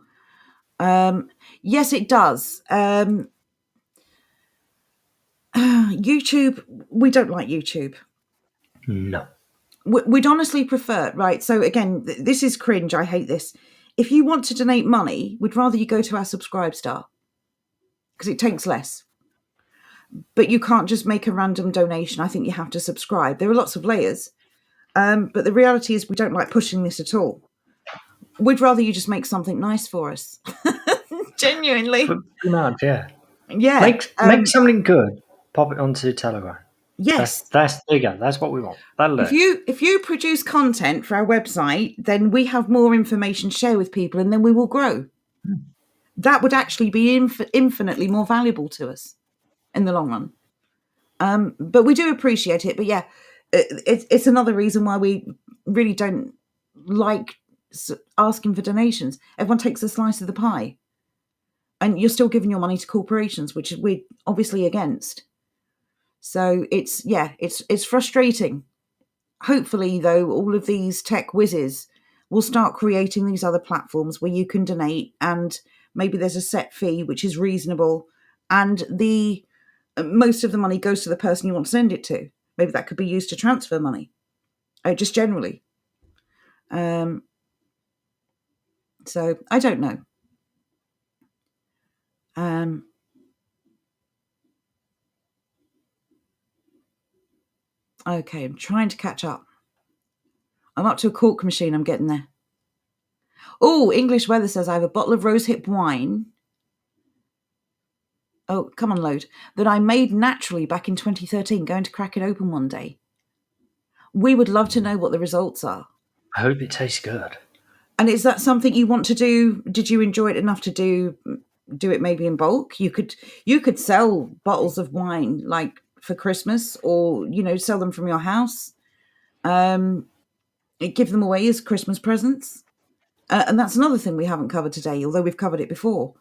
Yes, it does. YouTube, we don't like YouTube. No. We'd honestly prefer, right? So again, this is cringe. I hate this. If you want to donate money, we'd rather you go to our Subscribe Star because it takes less. But you can't just make a random donation. I think you have to subscribe. There are lots of layers. But the reality is we don't like pushing this at all. We'd rather you just make something nice for us. Genuinely. Pretty much, yeah. Yeah. Make something good. Pop it onto Telegram. Yes. There you go. That's what we want. That'll do. If you produce content for our website, then we have more information to share with people and then we will grow. That would actually be infinitely more valuable to us in the long run. But we do appreciate it. But yeah, it's another reason why we really don't like asking for donations. Everyone takes a slice of the pie. And you're still giving your money to corporations, which we're obviously against. So it's frustrating. Hopefully, though, all of these tech whizzes will start creating these other platforms where you can donate and maybe there's a set fee, which is reasonable. And most of the money goes to the person you want to send it to. Maybe that could be used to transfer money, just generally. So I don't know. Okay, I'm trying to catch up. I'm up to a cork machine. I'm getting there. Oh, English Weather says I have a bottle of rosehip wine. Oh, come on, load. That I made naturally back in 2013. Going to crack it open one day. We would love to know what the results are. I hope it tastes good. And is that something you want to do? Did you enjoy it enough to do it maybe in bulk? You could sell bottles of wine like for Christmas, or sell them from your house. Um, give them away as Christmas presents. And that's another thing we haven't covered today, although we've covered it before.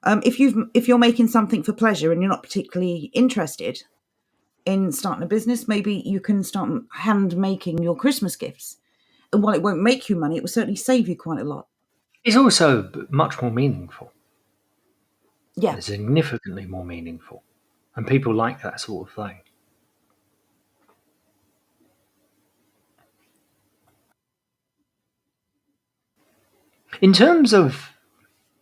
If you're making something for pleasure and you're not particularly interested in starting a business, maybe you can start hand making your Christmas gifts. And while it won't make you money, it will certainly save you quite a lot. It's also much more meaningful. Yeah. It's significantly more meaningful. And people like that sort of thing. In terms of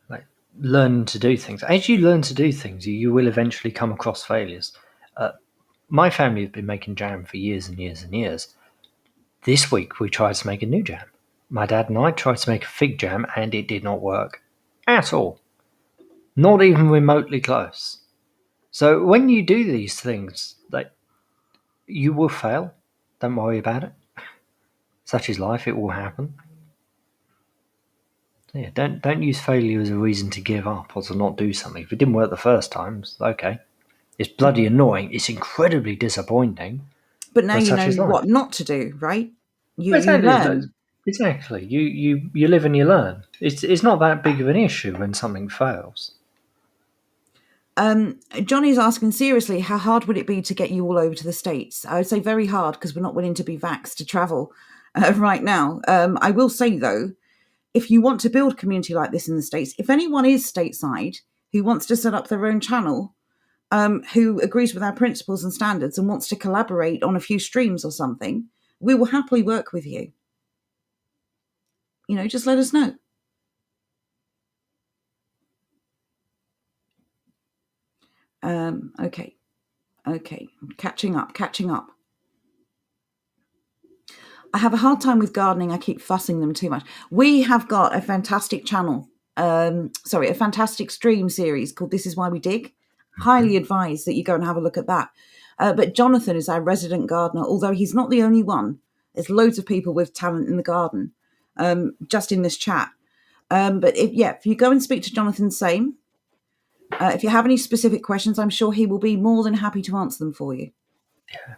like learning to do things, as you learn to do things, you will eventually come across failures. My family have been making jam for years and years and years. This week we tried to make a new jam. My dad and I tried to make a fig jam and it did not work at all. Not even remotely close. So when you do these things, like, you will fail. Don't worry about it. Such is life, it will happen. Yeah, don't use failure as a reason to give up or to not do something. If it didn't work the first time, it's okay. It's bloody annoying. It's incredibly disappointing. But now But you such know is life. what not to do, right? You Exactly. learn. Exactly. You live and you learn. It's not that big of an issue when something fails. Johnny's asking seriously, how hard would it be to get you all over to the States? I would say very hard, because we're not willing to be vaxxed to travel right now. I will say, though, if you want to build community like this in the States, if anyone is stateside who wants to set up their own channel, who agrees with our principles and standards and wants to collaborate on a few streams or something, we will happily work with you. Just let us know. Okay. Catching up. I have a hard time with gardening. I keep fussing them too much. We have got a fantastic channel. A fantastic stream series called This Is Why We Dig. Highly advise that you go and have a look at that. But Jonathan is our resident gardener, although he's not the only one. There's loads of people with talent in the garden, just in this chat. But if you go and speak to Jonathan Same, if you have any specific questions, I'm sure he will be more than happy to answer them for you. Yeah.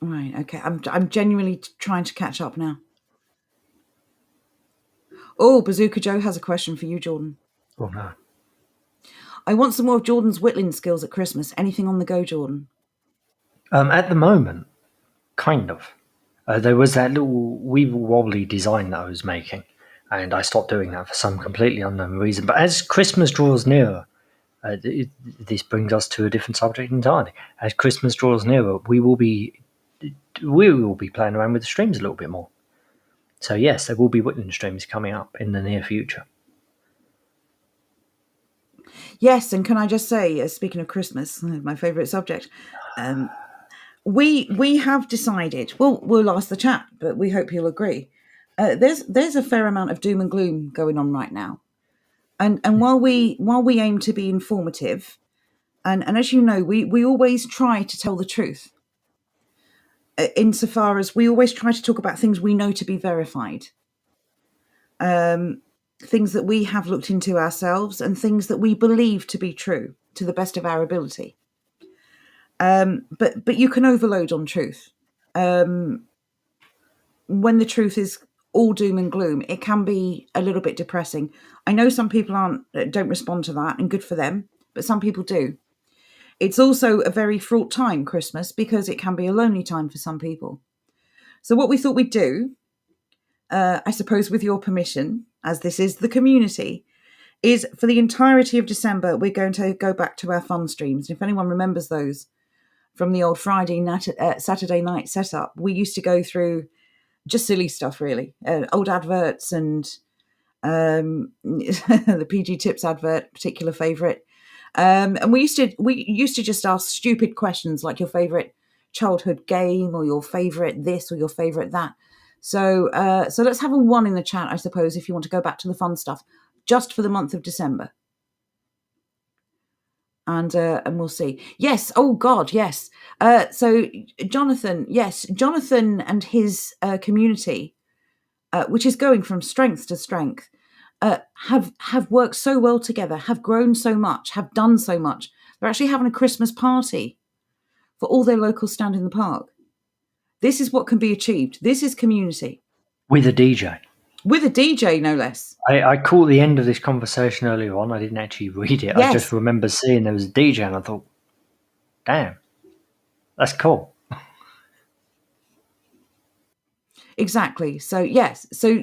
Right. Okay. I'm genuinely trying to catch up now. Oh, Bazooka Joe has a question for you, Jordan. Oh no. I want some more of Jordan's whittling skills at Christmas. Anything on the go, Jordan? At the moment, kind of. There was that little weevil wobbly design that I was making, and I stopped doing that for some completely unknown reason. But as Christmas draws nearer, this brings us to a different subject entirely. As Christmas draws nearer, we will be playing around with the streams a little bit more. So yes, there will be whittling streams coming up in the near future. Yes, and can I just say, speaking of Christmas, my favourite subject, we have decided. We'll ask the chat, but we hope you'll agree. There's a fair amount of doom and gloom going on right now, and while we aim to be informative, and as you know, we always try to tell the truth. Insofar as we always try to talk about things we know to be verified. Things that we have looked into ourselves and things that we believe to be true to the best of our ability. But you can overload on truth. When the truth is all doom and gloom, it can be a little bit depressing. I know some people don't respond to that, and good for them, but some people do. It's also a very fraught time, Christmas, because it can be a lonely time for some people. So what we thought we'd do, I suppose with your permission, as this is the community, is for the entirety of December, we're going to go back to our fun streams. If anyone remembers those from the old Saturday night setup, we used to go through just silly stuff, really. Old adverts and the PG Tips advert, particular favourite. And we used to just ask stupid questions like your favourite childhood game or your favourite this or your favourite that. So let's have a 1 in the chat, I suppose, if you want to go back to the fun stuff, just for the month of December. and we'll see. Yes. Oh God. Yes. So Jonathan. Yes, Jonathan and his community, which is going from strength to strength, have worked so well together, have grown so much, have done so much. They're actually having a Christmas party for all their locals stand in the park. This is what can be achieved. This is community. With a DJ. With a DJ, no less. I caught the end of this conversation earlier on. I didn't actually read it. Yes. I just remember seeing there was a DJ and I thought, damn, that's cool. Exactly. So, yes. So,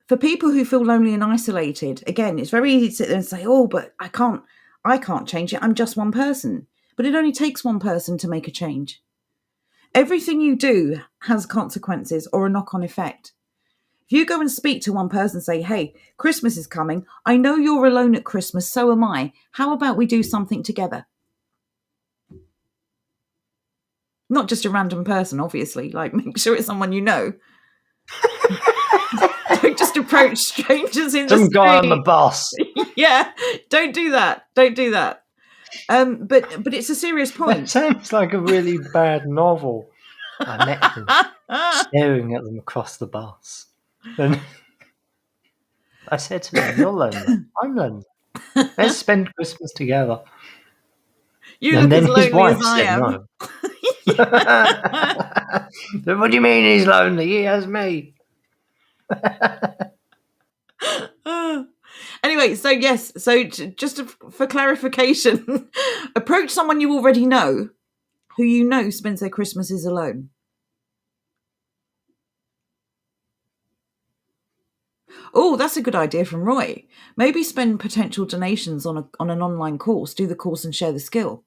for people who feel lonely and isolated, again, it's very easy to sit there and say, oh, but I can't change it. I'm just one person. But it only takes one person to make a change. Everything you do has consequences or a knock-on effect. If you go and speak to one person and say, hey, Christmas is coming. I know you're alone at Christmas, so am I. How about we do something together? Not just a random person, obviously. Like, make sure it's someone you know. Don't just approach strangers in the street. Some guy on the bus. Yeah, don't do that. Don't do that. But it's a serious point. That sounds like a really bad novel. I met him staring at them across the bus. And I said to him, you're lonely. I'm lonely. Let's spend Christmas together. You look as lonely as I am. No. What do you mean he's lonely? He has me. Anyway, so yes, so just for clarification, approach someone you already know, who you know spends their Christmases alone. Oh, that's a good idea from Roy. Maybe spend potential donations on an online course, do the course and share the skill.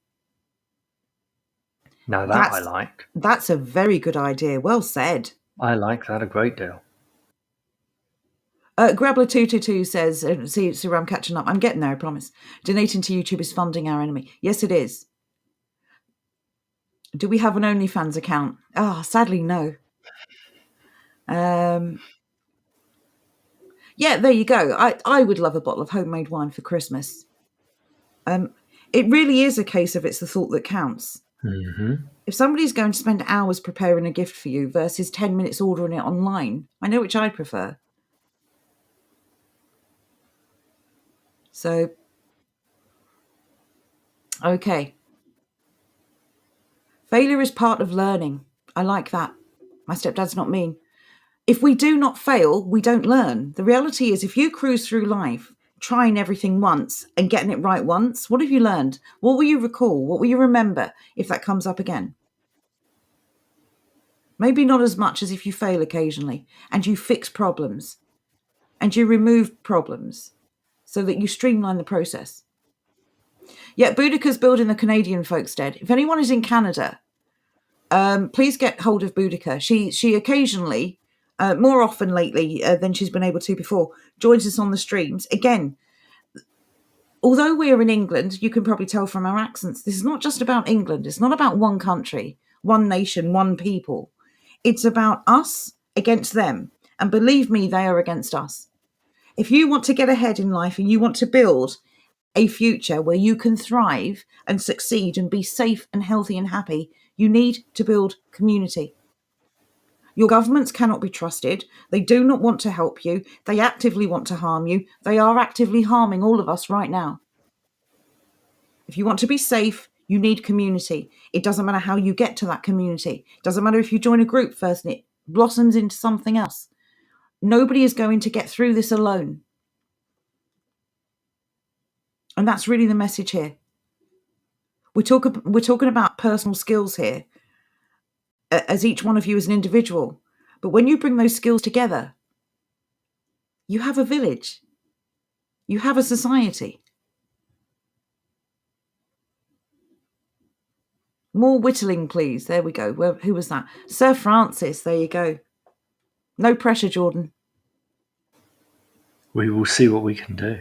No, I like. That's a very good idea. Well said. I like that a great deal. Grabler222 says, see where I'm catching up. I'm getting there, I promise. Donating to YouTube is funding our enemy. Yes, it is. Do we have an OnlyFans account? Sadly, no. Yeah, there you go. I would love a bottle of homemade wine for Christmas. It really is a case of it's the thought that counts. Mm-hmm. If somebody's going to spend hours preparing a gift for you versus 10 minutes ordering it online, I know which I prefer. So, okay. Failure is part of learning. I like that. My stepdad's not mean. If we do not fail, we don't learn. The reality is, if you cruise through life trying everything once and getting it right once, what have you learned? What will you recall? What will you remember if that comes up again? Maybe not as much as if you fail occasionally and you fix problems and you remove problems so that you streamline the process. Yeah, Boudica's building the Canadian folkstead. If anyone is in Canada, please get hold of Boudica. She occasionally, more often lately than she's been able to before, joins us on the streams. Again, although we're in England, you can probably tell from our accents, this is not just about England. It's not about one country, one nation, one people. It's about us against them. And believe me, they are against us. If you want to get ahead in life and you want to build a future where you can thrive and succeed and be safe and healthy and happy, you need to build community. Your governments cannot be trusted. They do not want to help you. They actively want to harm you. They are actively harming all of us right now. If you want to be safe, you need community. It doesn't matter how you get to that community. It doesn't matter if you join a group first and it blossoms into something else. Nobody is going to get through this alone. And that's really the message here. We're talking about personal skills here, as each one of you is an individual. But when you bring those skills together, you have a village. You have a society. More whittling, please. There we go. Who was that? Sir Francis. There you go. No pressure, Jordan. We will see what we can do.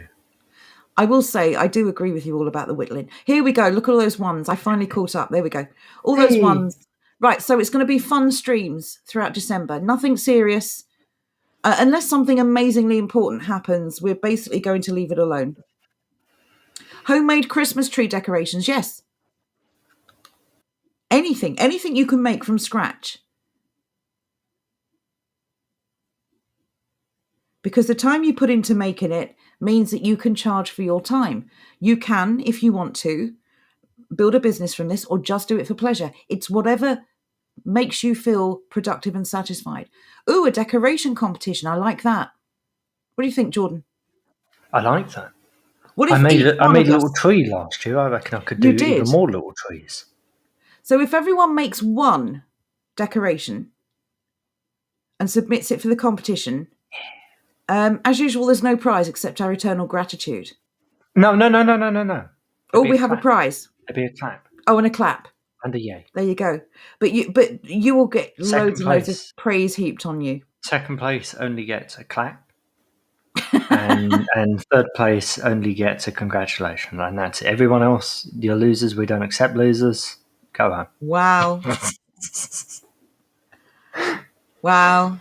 I will say, I do agree with you all about the whittling. Here we go. Look at all those ones. I finally caught up. There we go. All those ones. Right. So it's going to be fun streams throughout December. Nothing serious. Unless something amazingly important happens, we're basically going to leave it alone. Homemade Christmas tree decorations, yes. Anything you can make from scratch. Because the time you put into making it means that you can charge for your time. You can, if you want to, build a business from this or just do it for pleasure. It's whatever makes you feel productive and satisfied. Ooh, a decoration competition. I like that. What do you think, Jordan? I like that. What if I made each a one of little us- tree last year. I reckon I could You do even did? more little trees. So if everyone makes one decoration and submits it for the competition, as usual, there's no prize except our eternal gratitude. No. Oh, we have a prize. There'd be a clap Oh, and a clap. and a yay. There you go. But you will get loads and loads of place. praise heaped on you. Second place only gets a clap, and third place only gets a congratulation, and that's it. Everyone else, you're losers. We don't accept losers. Go home. Wow. Wow.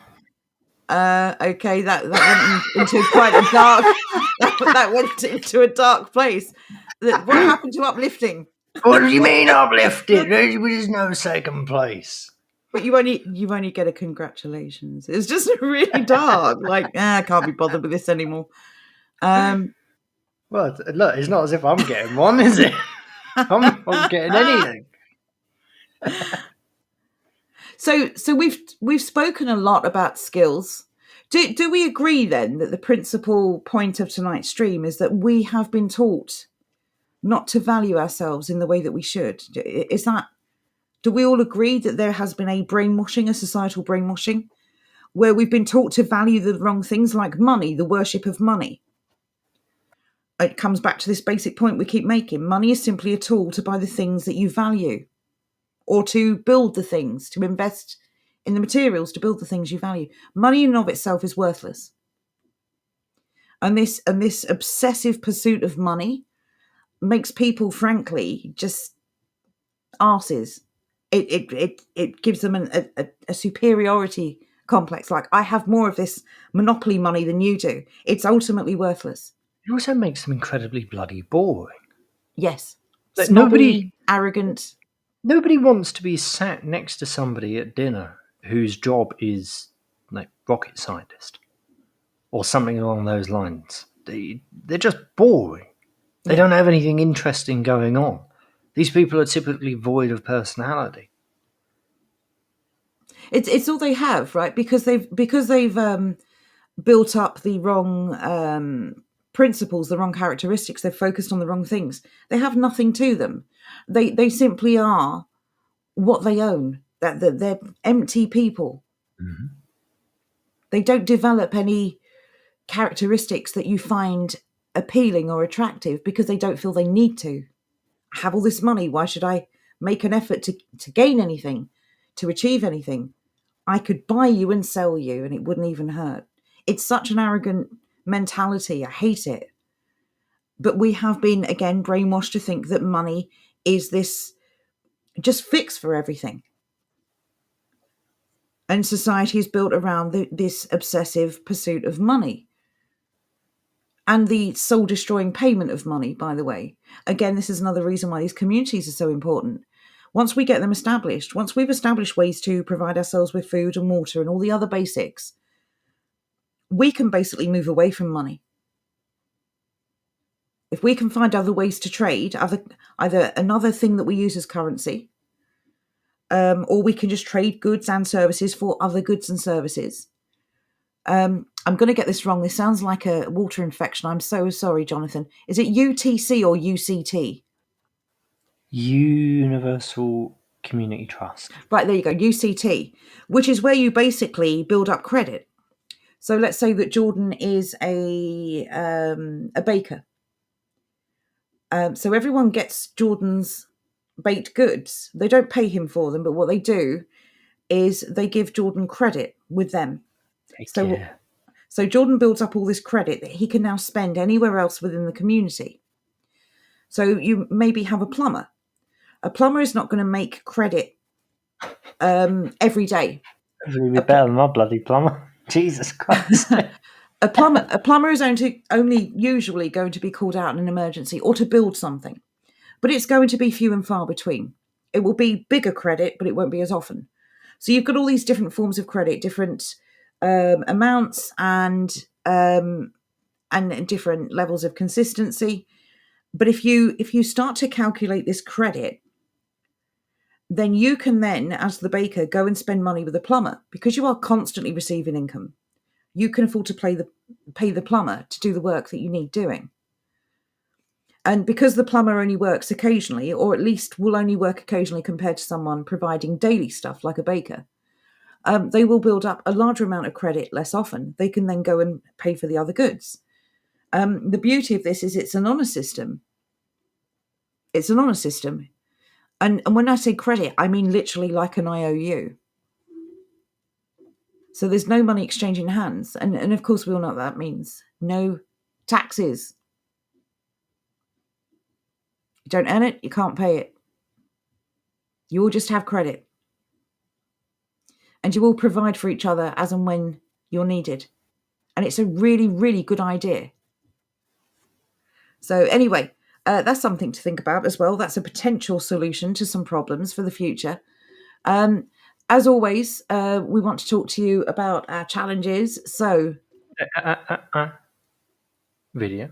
Okay, that went into quite a dark. that went into a dark place. What happened to uplifting? What do you mean uplifted? There's no second place. But you only get a congratulations. It's just really dark. Like, I can't be bothered with this anymore. Well, look, it's not as if I'm getting one, is it? I'm not getting anything. So we've spoken a lot about skills. Do we agree then that the principal point of tonight's stream is that we have been taught not to value ourselves in the way that we should? Do we all agree that there has been a brainwashing, a societal brainwashing, where we've been taught to value the wrong things like money, the worship of money? It comes back to this basic point we keep making. Money is simply a tool to buy the things that you value, or to build the things, to invest in the materials to build the things you value. Money in and of itself is worthless. And this obsessive pursuit of money makes people, frankly, just arses. It gives them a superiority complex. Like, I have more of this monopoly money than you do. It's ultimately worthless. It also makes them incredibly bloody boring. Yes. Like, Snobbery, arrogant. Nobody wants to be sat next to somebody at dinner whose job is like rocket scientist or something along those lines. They're just boring. They don't have anything interesting going on. These people are typically void of personality. It's all they have, right? Because they've built up the wrong principles, the wrong characteristics. They've focused on the wrong things. They have nothing to them. They simply are what they own. That they're empty people. Mm-hmm. They don't develop any characteristics that you find appealing or attractive because they don't feel they need to. I have all this money. Why should I make an effort to gain anything, to achieve anything? I could buy you and sell you and it wouldn't even hurt. It's such an arrogant mentality. I hate it. But we have been, again, brainwashed to think that money is this just fix for everything. And society is built around this obsessive pursuit of money. And the soul-destroying payment of money, by the way. Again, this is another reason why these communities are so important. Once we get them established, once we've established ways to provide ourselves with food and water and all the other basics, we can basically move away from money. If we can find other ways to trade, either another thing that we use as currency, or we can just trade goods and services for other goods and services. I'm going to get this wrong. This sounds like a water infection. I'm so sorry, Jonathan. Is it UTC or UCT? Universal Community Trust. Right, there you go, UCT, which is where you basically build up credit. So let's say that Jordan is a baker. So everyone gets Jordan's baked goods. They don't pay him for them, but what they do is they give Jordan credit with them. So Jordan builds up all this credit that he can now spend anywhere else within the community. So you maybe have a plumber. A plumber is not going to make credit every day. It'd be better than my bloody plumber. Jesus Christ. A plumber is only usually going to be called out in an emergency or to build something, but it's going to be few and far between. It will be bigger credit, but it won't be as often. So you've got all these different forms of credit, different amounts, and different levels of consistency. But if you start to calculate this credit, then you can then, as the baker, go and spend money with the plumber because you are constantly receiving income. You can afford to pay the plumber to do the work that you need doing. And because the plumber only works occasionally, or at least will only work occasionally compared to someone providing daily stuff like a baker, they will build up a larger amount of credit less often. They can then go and pay for the other goods. The beauty of this is it's an honour system. It's an honour system. And when I say credit, I mean literally like an IOU. So there's no money exchanging hands. And of course, we all know what that means. No taxes. You don't earn it, you can't pay it. You all just have credit. And you all provide for each other as and when you're needed. And it's a really, really good idea. So anyway, that's something to think about as well. That's a potential solution to some problems for the future. As always, we want to talk to you about our challenges. So, video.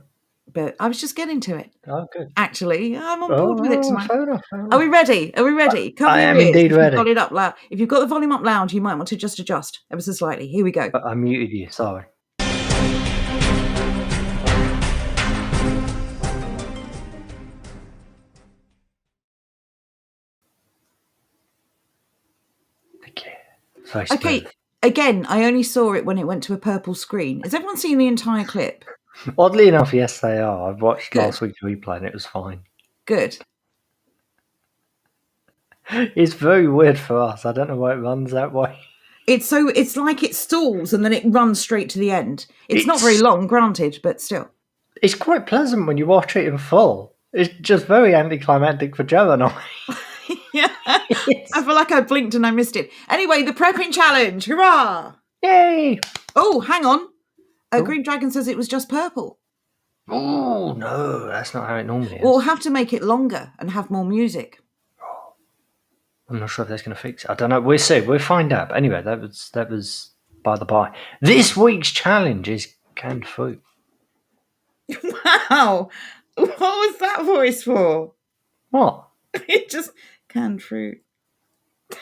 But I was just getting to it. Oh, good. Actually, I'm on board with it tonight. Fair enough. Are we ready? Are we ready? Cover I your am ears. indeed ready. Got it up loud. If you've got the volume up loud, you might want to just adjust ever so slightly. Here we go. I muted you. Sorry. Okay, again, I only saw it when it went to a purple screen. Has everyone seen the entire clip? Oddly enough, yes, they are. I've watched last week's replay and it was fine. Good. It's very weird for us. I don't know why it runs that way. It's like it stalls and then it runs straight to the end. It's not very long, granted, but still. It's quite pleasant when you watch it in full. It's just very anticlimactic for Joe and I. Yeah. I feel like I blinked and I missed it. Anyway, the prepping challenge. Hurrah! Yay! Oh, hang on. Green Dragon says it was just purple. Oh, no, that's not how it normally is. We'll have to make it longer and have more music. I'm not sure if that's going to fix it. I don't know. We'll see. We'll find out. But anyway, that was by the by. This week's challenge is canned fruit. Wow. What was that voice for? What? It just canned fruit.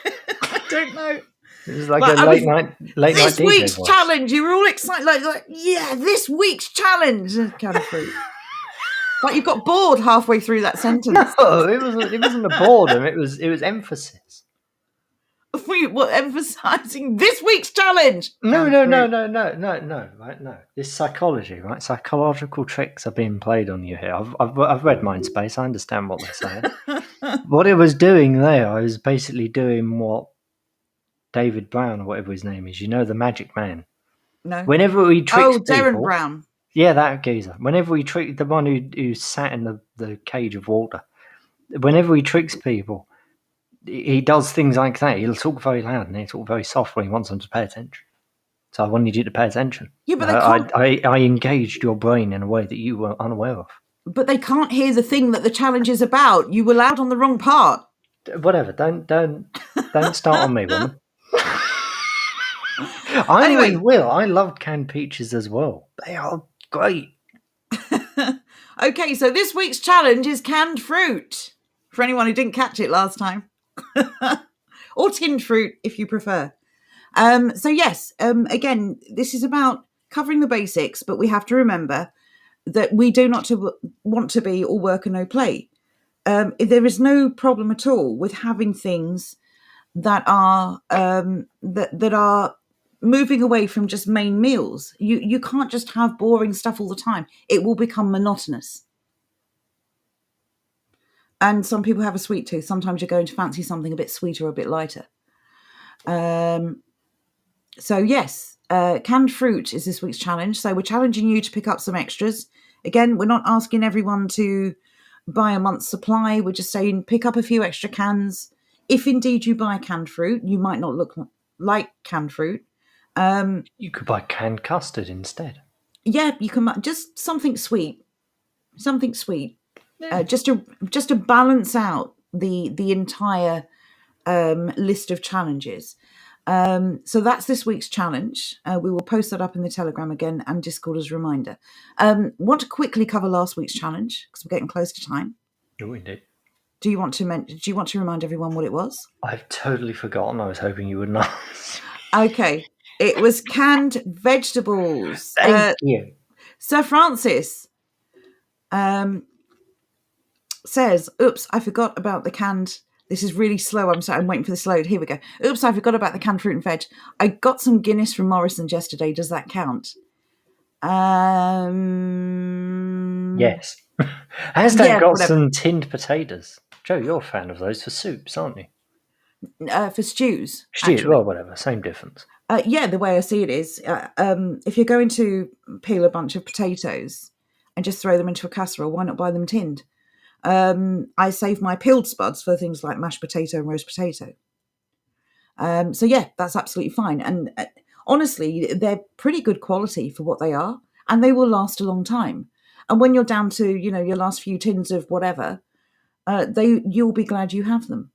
I don't know. It was like a late night This DJ week's voice. challenge. You were all excited, like yeah, this week's challenge. Canned fruit. Like you got bored halfway through that sentence. No, it wasn't a boredom. It was emphasis. We were emphasising this week's challenge. No. Right, no. This psychology, right? Psychological tricks are being played on you here. I've read Mindspace. I understand what they're saying. What it was doing there, I was basically doing what David Brown or whatever his name is. You know, the Magic Man. No. Whenever he tricks people. Darren Brown. Yeah, that geezer. Whenever he tricks the one who sat in the cage of water. Whenever he tricks people, he does things like that. He'll talk very loud and he'll talk very soft when he wants them to pay attention. So I wanted you to pay attention. Yeah, but they can't... I engaged your brain in a way that you were unaware of. But they can't hear the thing that the challenge is about. You were loud on the wrong part. Whatever. Don't start on me, woman. Anyway. I loved canned peaches as well. They are great. Okay, so this week's challenge is canned fruit. For anyone who didn't catch it last time. Or tinned fruit, if you prefer. So yes, again, this is about covering the basics, but we have to remember that we do not want to be all work and no play. There is no problem at all with having things that are that are moving away from just main meals. You can't just have boring stuff all the time. It will become monotonous. And some people have a sweet tooth. Sometimes you're going to fancy something a bit sweeter or a bit lighter. So yes, canned fruit is this week's challenge. So we're challenging you to pick up some extras. Again, we're not asking everyone to buy a month's supply. We're just saying pick up a few extra cans. If indeed you buy canned fruit, you might not look like canned fruit. You could buy canned custard instead. Yeah, you can just something sweet, something sweet, Yeah. just to balance out the entire list of challenges. So that's this week's challenge. We will post that up in the Telegram again and Discord as a reminder. Want to quickly cover last week's challenge because we're getting close to time. Oh, indeed. Do you want to remind everyone what it was? I've totally forgotten. I was hoping you wouldn't ask. Okay, it was canned vegetables. Thank you. Sir Francis says, "Oops, I forgot about the canned." This is really slow. I'm sorry. I'm waiting for this load. Here we go. Oops, I forgot about the canned fruit and veg. I got some Guinness from Morrison's yesterday. Does that count? Yes. Hashtag Yeah, got whatever. some tinned potatoes. Joe, you're a fan of those for soups, aren't you? For stews. Stew, Actually. well, whatever. Same difference. Yeah, the way I see it is, if you're going to peel a bunch of potatoes and just throw them into a casserole, why not buy them tinned? I save my peeled spuds for things like mashed potato and roast potato. So yeah, that's absolutely fine. And honestly, they're pretty good quality for what they are, and they will last a long time. And when you're down to, your last few tins of whatever, you'll be glad you have them.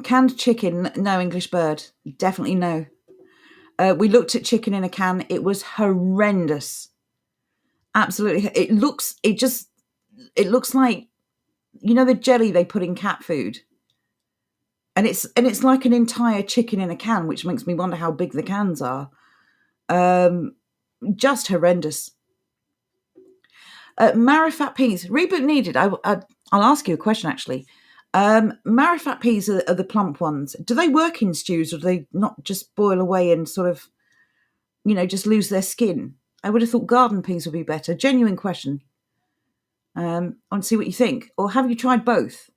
Canned chicken, no. English bird, definitely no. We looked at chicken in a can. It was horrendous. Absolutely. It looks like, the jelly they put in cat food. And it's like an entire chicken in a can, which makes me wonder how big the cans are. Just horrendous. Marifat peas, reboot needed. I'll ask you a question, actually. Marifat peas are the plump ones. Do they work in stews, or do they not just boil away and sort of, just lose their skin? I would have thought garden peas would be better. Genuine question. I want to see what you think. Or have you tried both?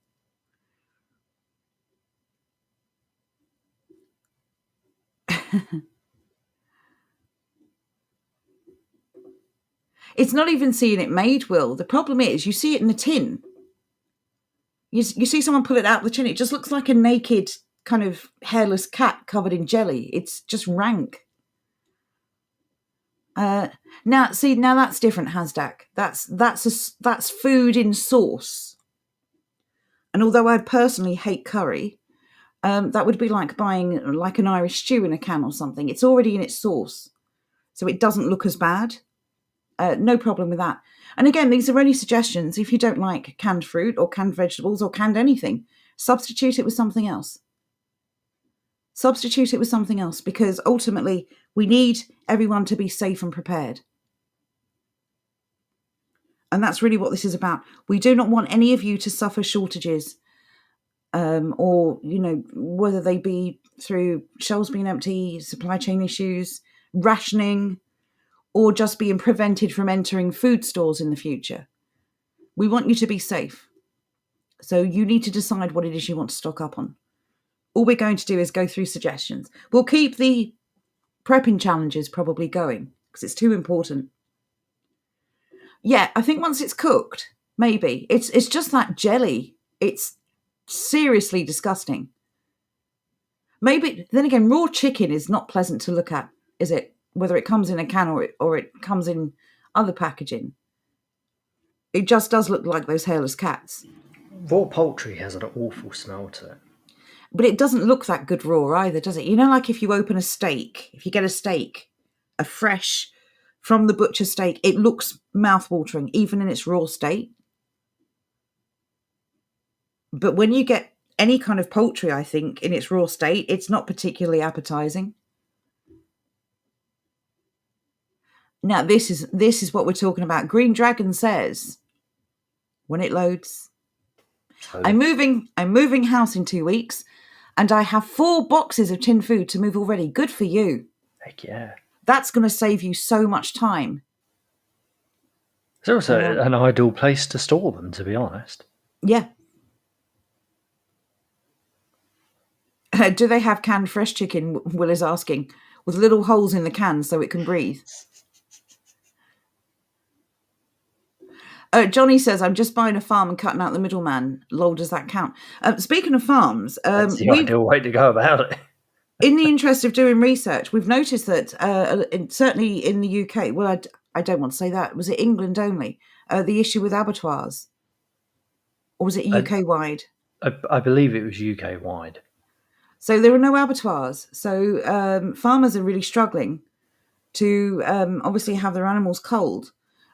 It's not even seeing it made, Will. The problem is you see it in the tin. You see someone pull it out of the tin. It just looks like a naked, kind of hairless cat covered in jelly. It's just rank. Now that's different, Hasdak. That's food in sauce. And although I personally hate curry, that would be like buying like an Irish stew in a can or something. It's already in its sauce, so it doesn't look as bad. No problem with that. And again, these are only suggestions. If you don't like canned fruit or canned vegetables or canned anything, substitute it with something else. Substitute it with something else, because ultimately we need everyone to be safe and prepared. And that's really what this is about. We do not want any of you to suffer shortages, or, whether they be through shelves being empty, supply chain issues, rationing, or just being prevented from entering food stores in the future. We want you to be safe. So you need to decide what it is you want to stock up on. All we're going to do is go through suggestions. We'll keep the prepping challenges probably going because it's too important. Yeah, I think once it's cooked, maybe. It's just that jelly. It's seriously disgusting. Maybe, then again, raw chicken is not pleasant to look at, is it? Whether it comes in a can or it comes in other packaging. It just does look like those hairless cats. Raw poultry has an awful smell to it. But it doesn't look that good raw either, does it? Like if you open a steak, if you get a steak, a fresh from the butcher steak, it looks mouth-watering, even in its raw state. But when you get any kind of poultry, I think, in its raw state, it's not particularly appetizing. Now, this is what we're talking about. Green Dragon says, when it loads, I'm moving house in 2 weeks, and I have 4 boxes of tin food to move already. Good for you. Heck yeah. That's going to save you so much time. It's also an ideal place to store them, to be honest. Yeah. Do they have canned fresh chicken, Will is asking, with little holes in the can so it can breathe? Johnny says, I'm just buying a farm and cutting out the middleman. Lol, does that count? Speaking of farms, That's the we've, ideal way to go about it. in the interest of doing research, we've noticed that certainly in the UK, well, I don't want to say that. Was it England only? The issue with abattoirs? Or was it UK wide? I believe it was UK wide. So there are no abattoirs. So farmers are really struggling to obviously have their animals culled.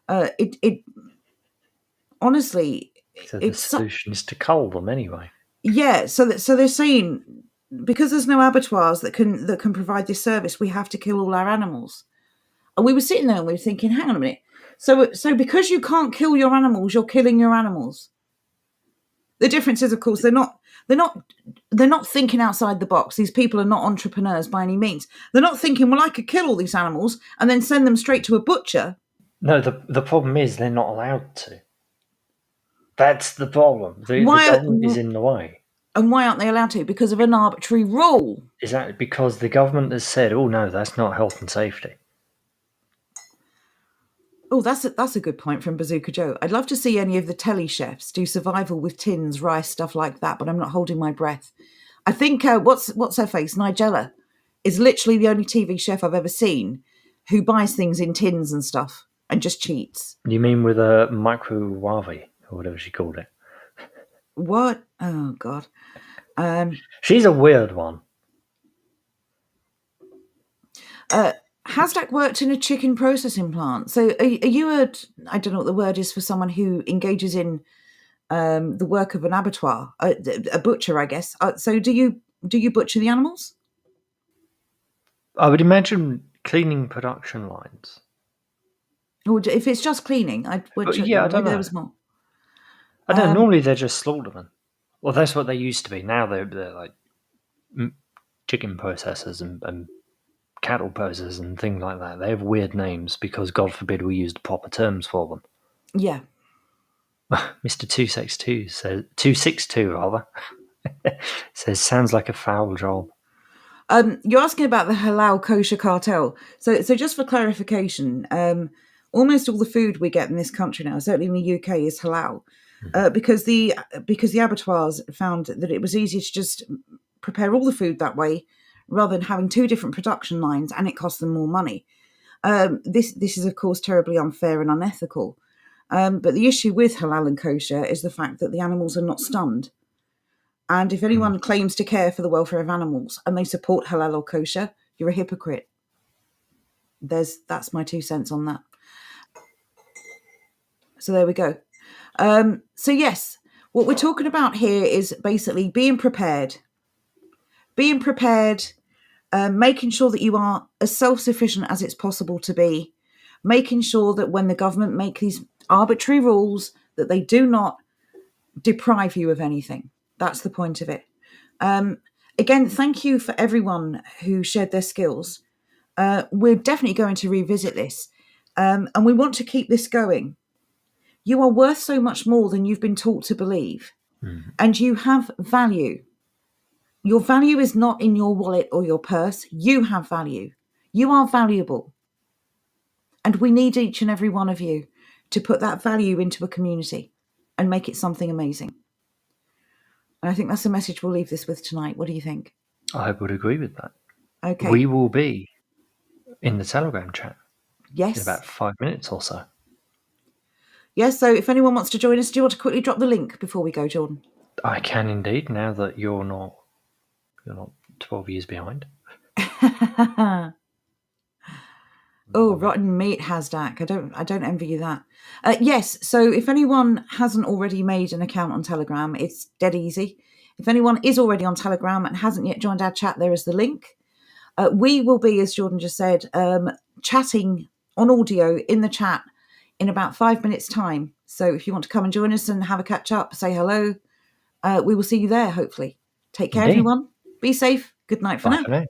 It honestly, So the solution is to cull them anyway. Yeah, so they're saying because there's no abattoirs that can provide this service, we have to kill all our animals. And we were sitting there and we were thinking, hang on a minute. So because you can't kill your animals, you're killing your animals. The difference is, of course, they're not thinking outside the box. These people are not entrepreneurs by any means. They're not thinking, well, I could kill all these animals and then send them straight to a butcher. No, the problem is they're not allowed to. That's the problem. The government is in the way. And why aren't they allowed to? Because of an arbitrary rule. Exactly, because the government has said, oh, no, that's not health and safety. Oh, that's a good point from Bazooka Joe. I'd love to see any of the telly chefs do survival with tins, rice, stuff like that, but I'm not holding my breath. I think, what's her face? Nigella is literally the only TV chef I've ever seen who buys things in tins and stuff and just cheats. You mean with a microwave or whatever she called it? What? Oh, God. She's a weird one. Hasdak worked in a chicken processing plant. So are you I don't know what the word is for someone who engages in the work of an abattoir, a butcher, I guess. So do you butcher the animals? I would imagine cleaning production lines. Or if it's just cleaning, I don't know. There was more. I don't know. Normally they're just slaughtermen. Well, that's what they used to be. Now they're like chicken processors and cattle processors and things like that. They have weird names because, God forbid, we use the proper terms for them. Yeah. Mr. 262 says 262 rather says sounds like a foul job. You're asking about the halal kosher cartel. So just for clarification, almost all the food we get in this country now, certainly in the UK, is halal. Because the abattoirs found that it was easier to just prepare all the food that way rather than having two different production lines, and it cost them more money. This is, of course, terribly unfair and unethical. But the issue with halal and kosher is the fact that the animals are not stunned. And if anyone claims to care for the welfare of animals and they support halal or kosher, you're a hypocrite. That's my 2 cents on that. So there we go. So yes, what we're talking about here is basically being prepared. Being prepared, making sure that you are as self-sufficient as it's possible to be, making sure that when the government make these arbitrary rules, that they do not deprive you of anything. That's the point of it. Again, thank you for everyone who shared their skills. We're definitely going to revisit this, and we want to keep this going. You are worth so much more than you've been taught to believe, and you have value. Your value is not in your wallet or your purse. You have value. You are valuable. And we need each and every one of you to put that value into a community and make it something amazing. And I think that's the message we'll leave this with tonight. What do you think? I would agree with that. Okay. We will be in the Telegram chat. Yes. In about 5 minutes or so. Yes, so if anyone wants to join us, do you want to quickly drop the link before we go, Jordan? I can indeed, now that you're not 12 years behind. Oh, rotten meat, Hasdak. I don't envy you that. Yes, so if anyone hasn't already made an account on Telegram, it's dead easy. If anyone is already on Telegram and hasn't yet joined our chat, there is the link. We will be, as Jordan just said, chatting on audio in the chat in about 5 minutes' time. So if you want to come and join us and have a catch up, say hello, we will see you there, hopefully. Take care, everyone. Be safe. Good night for now.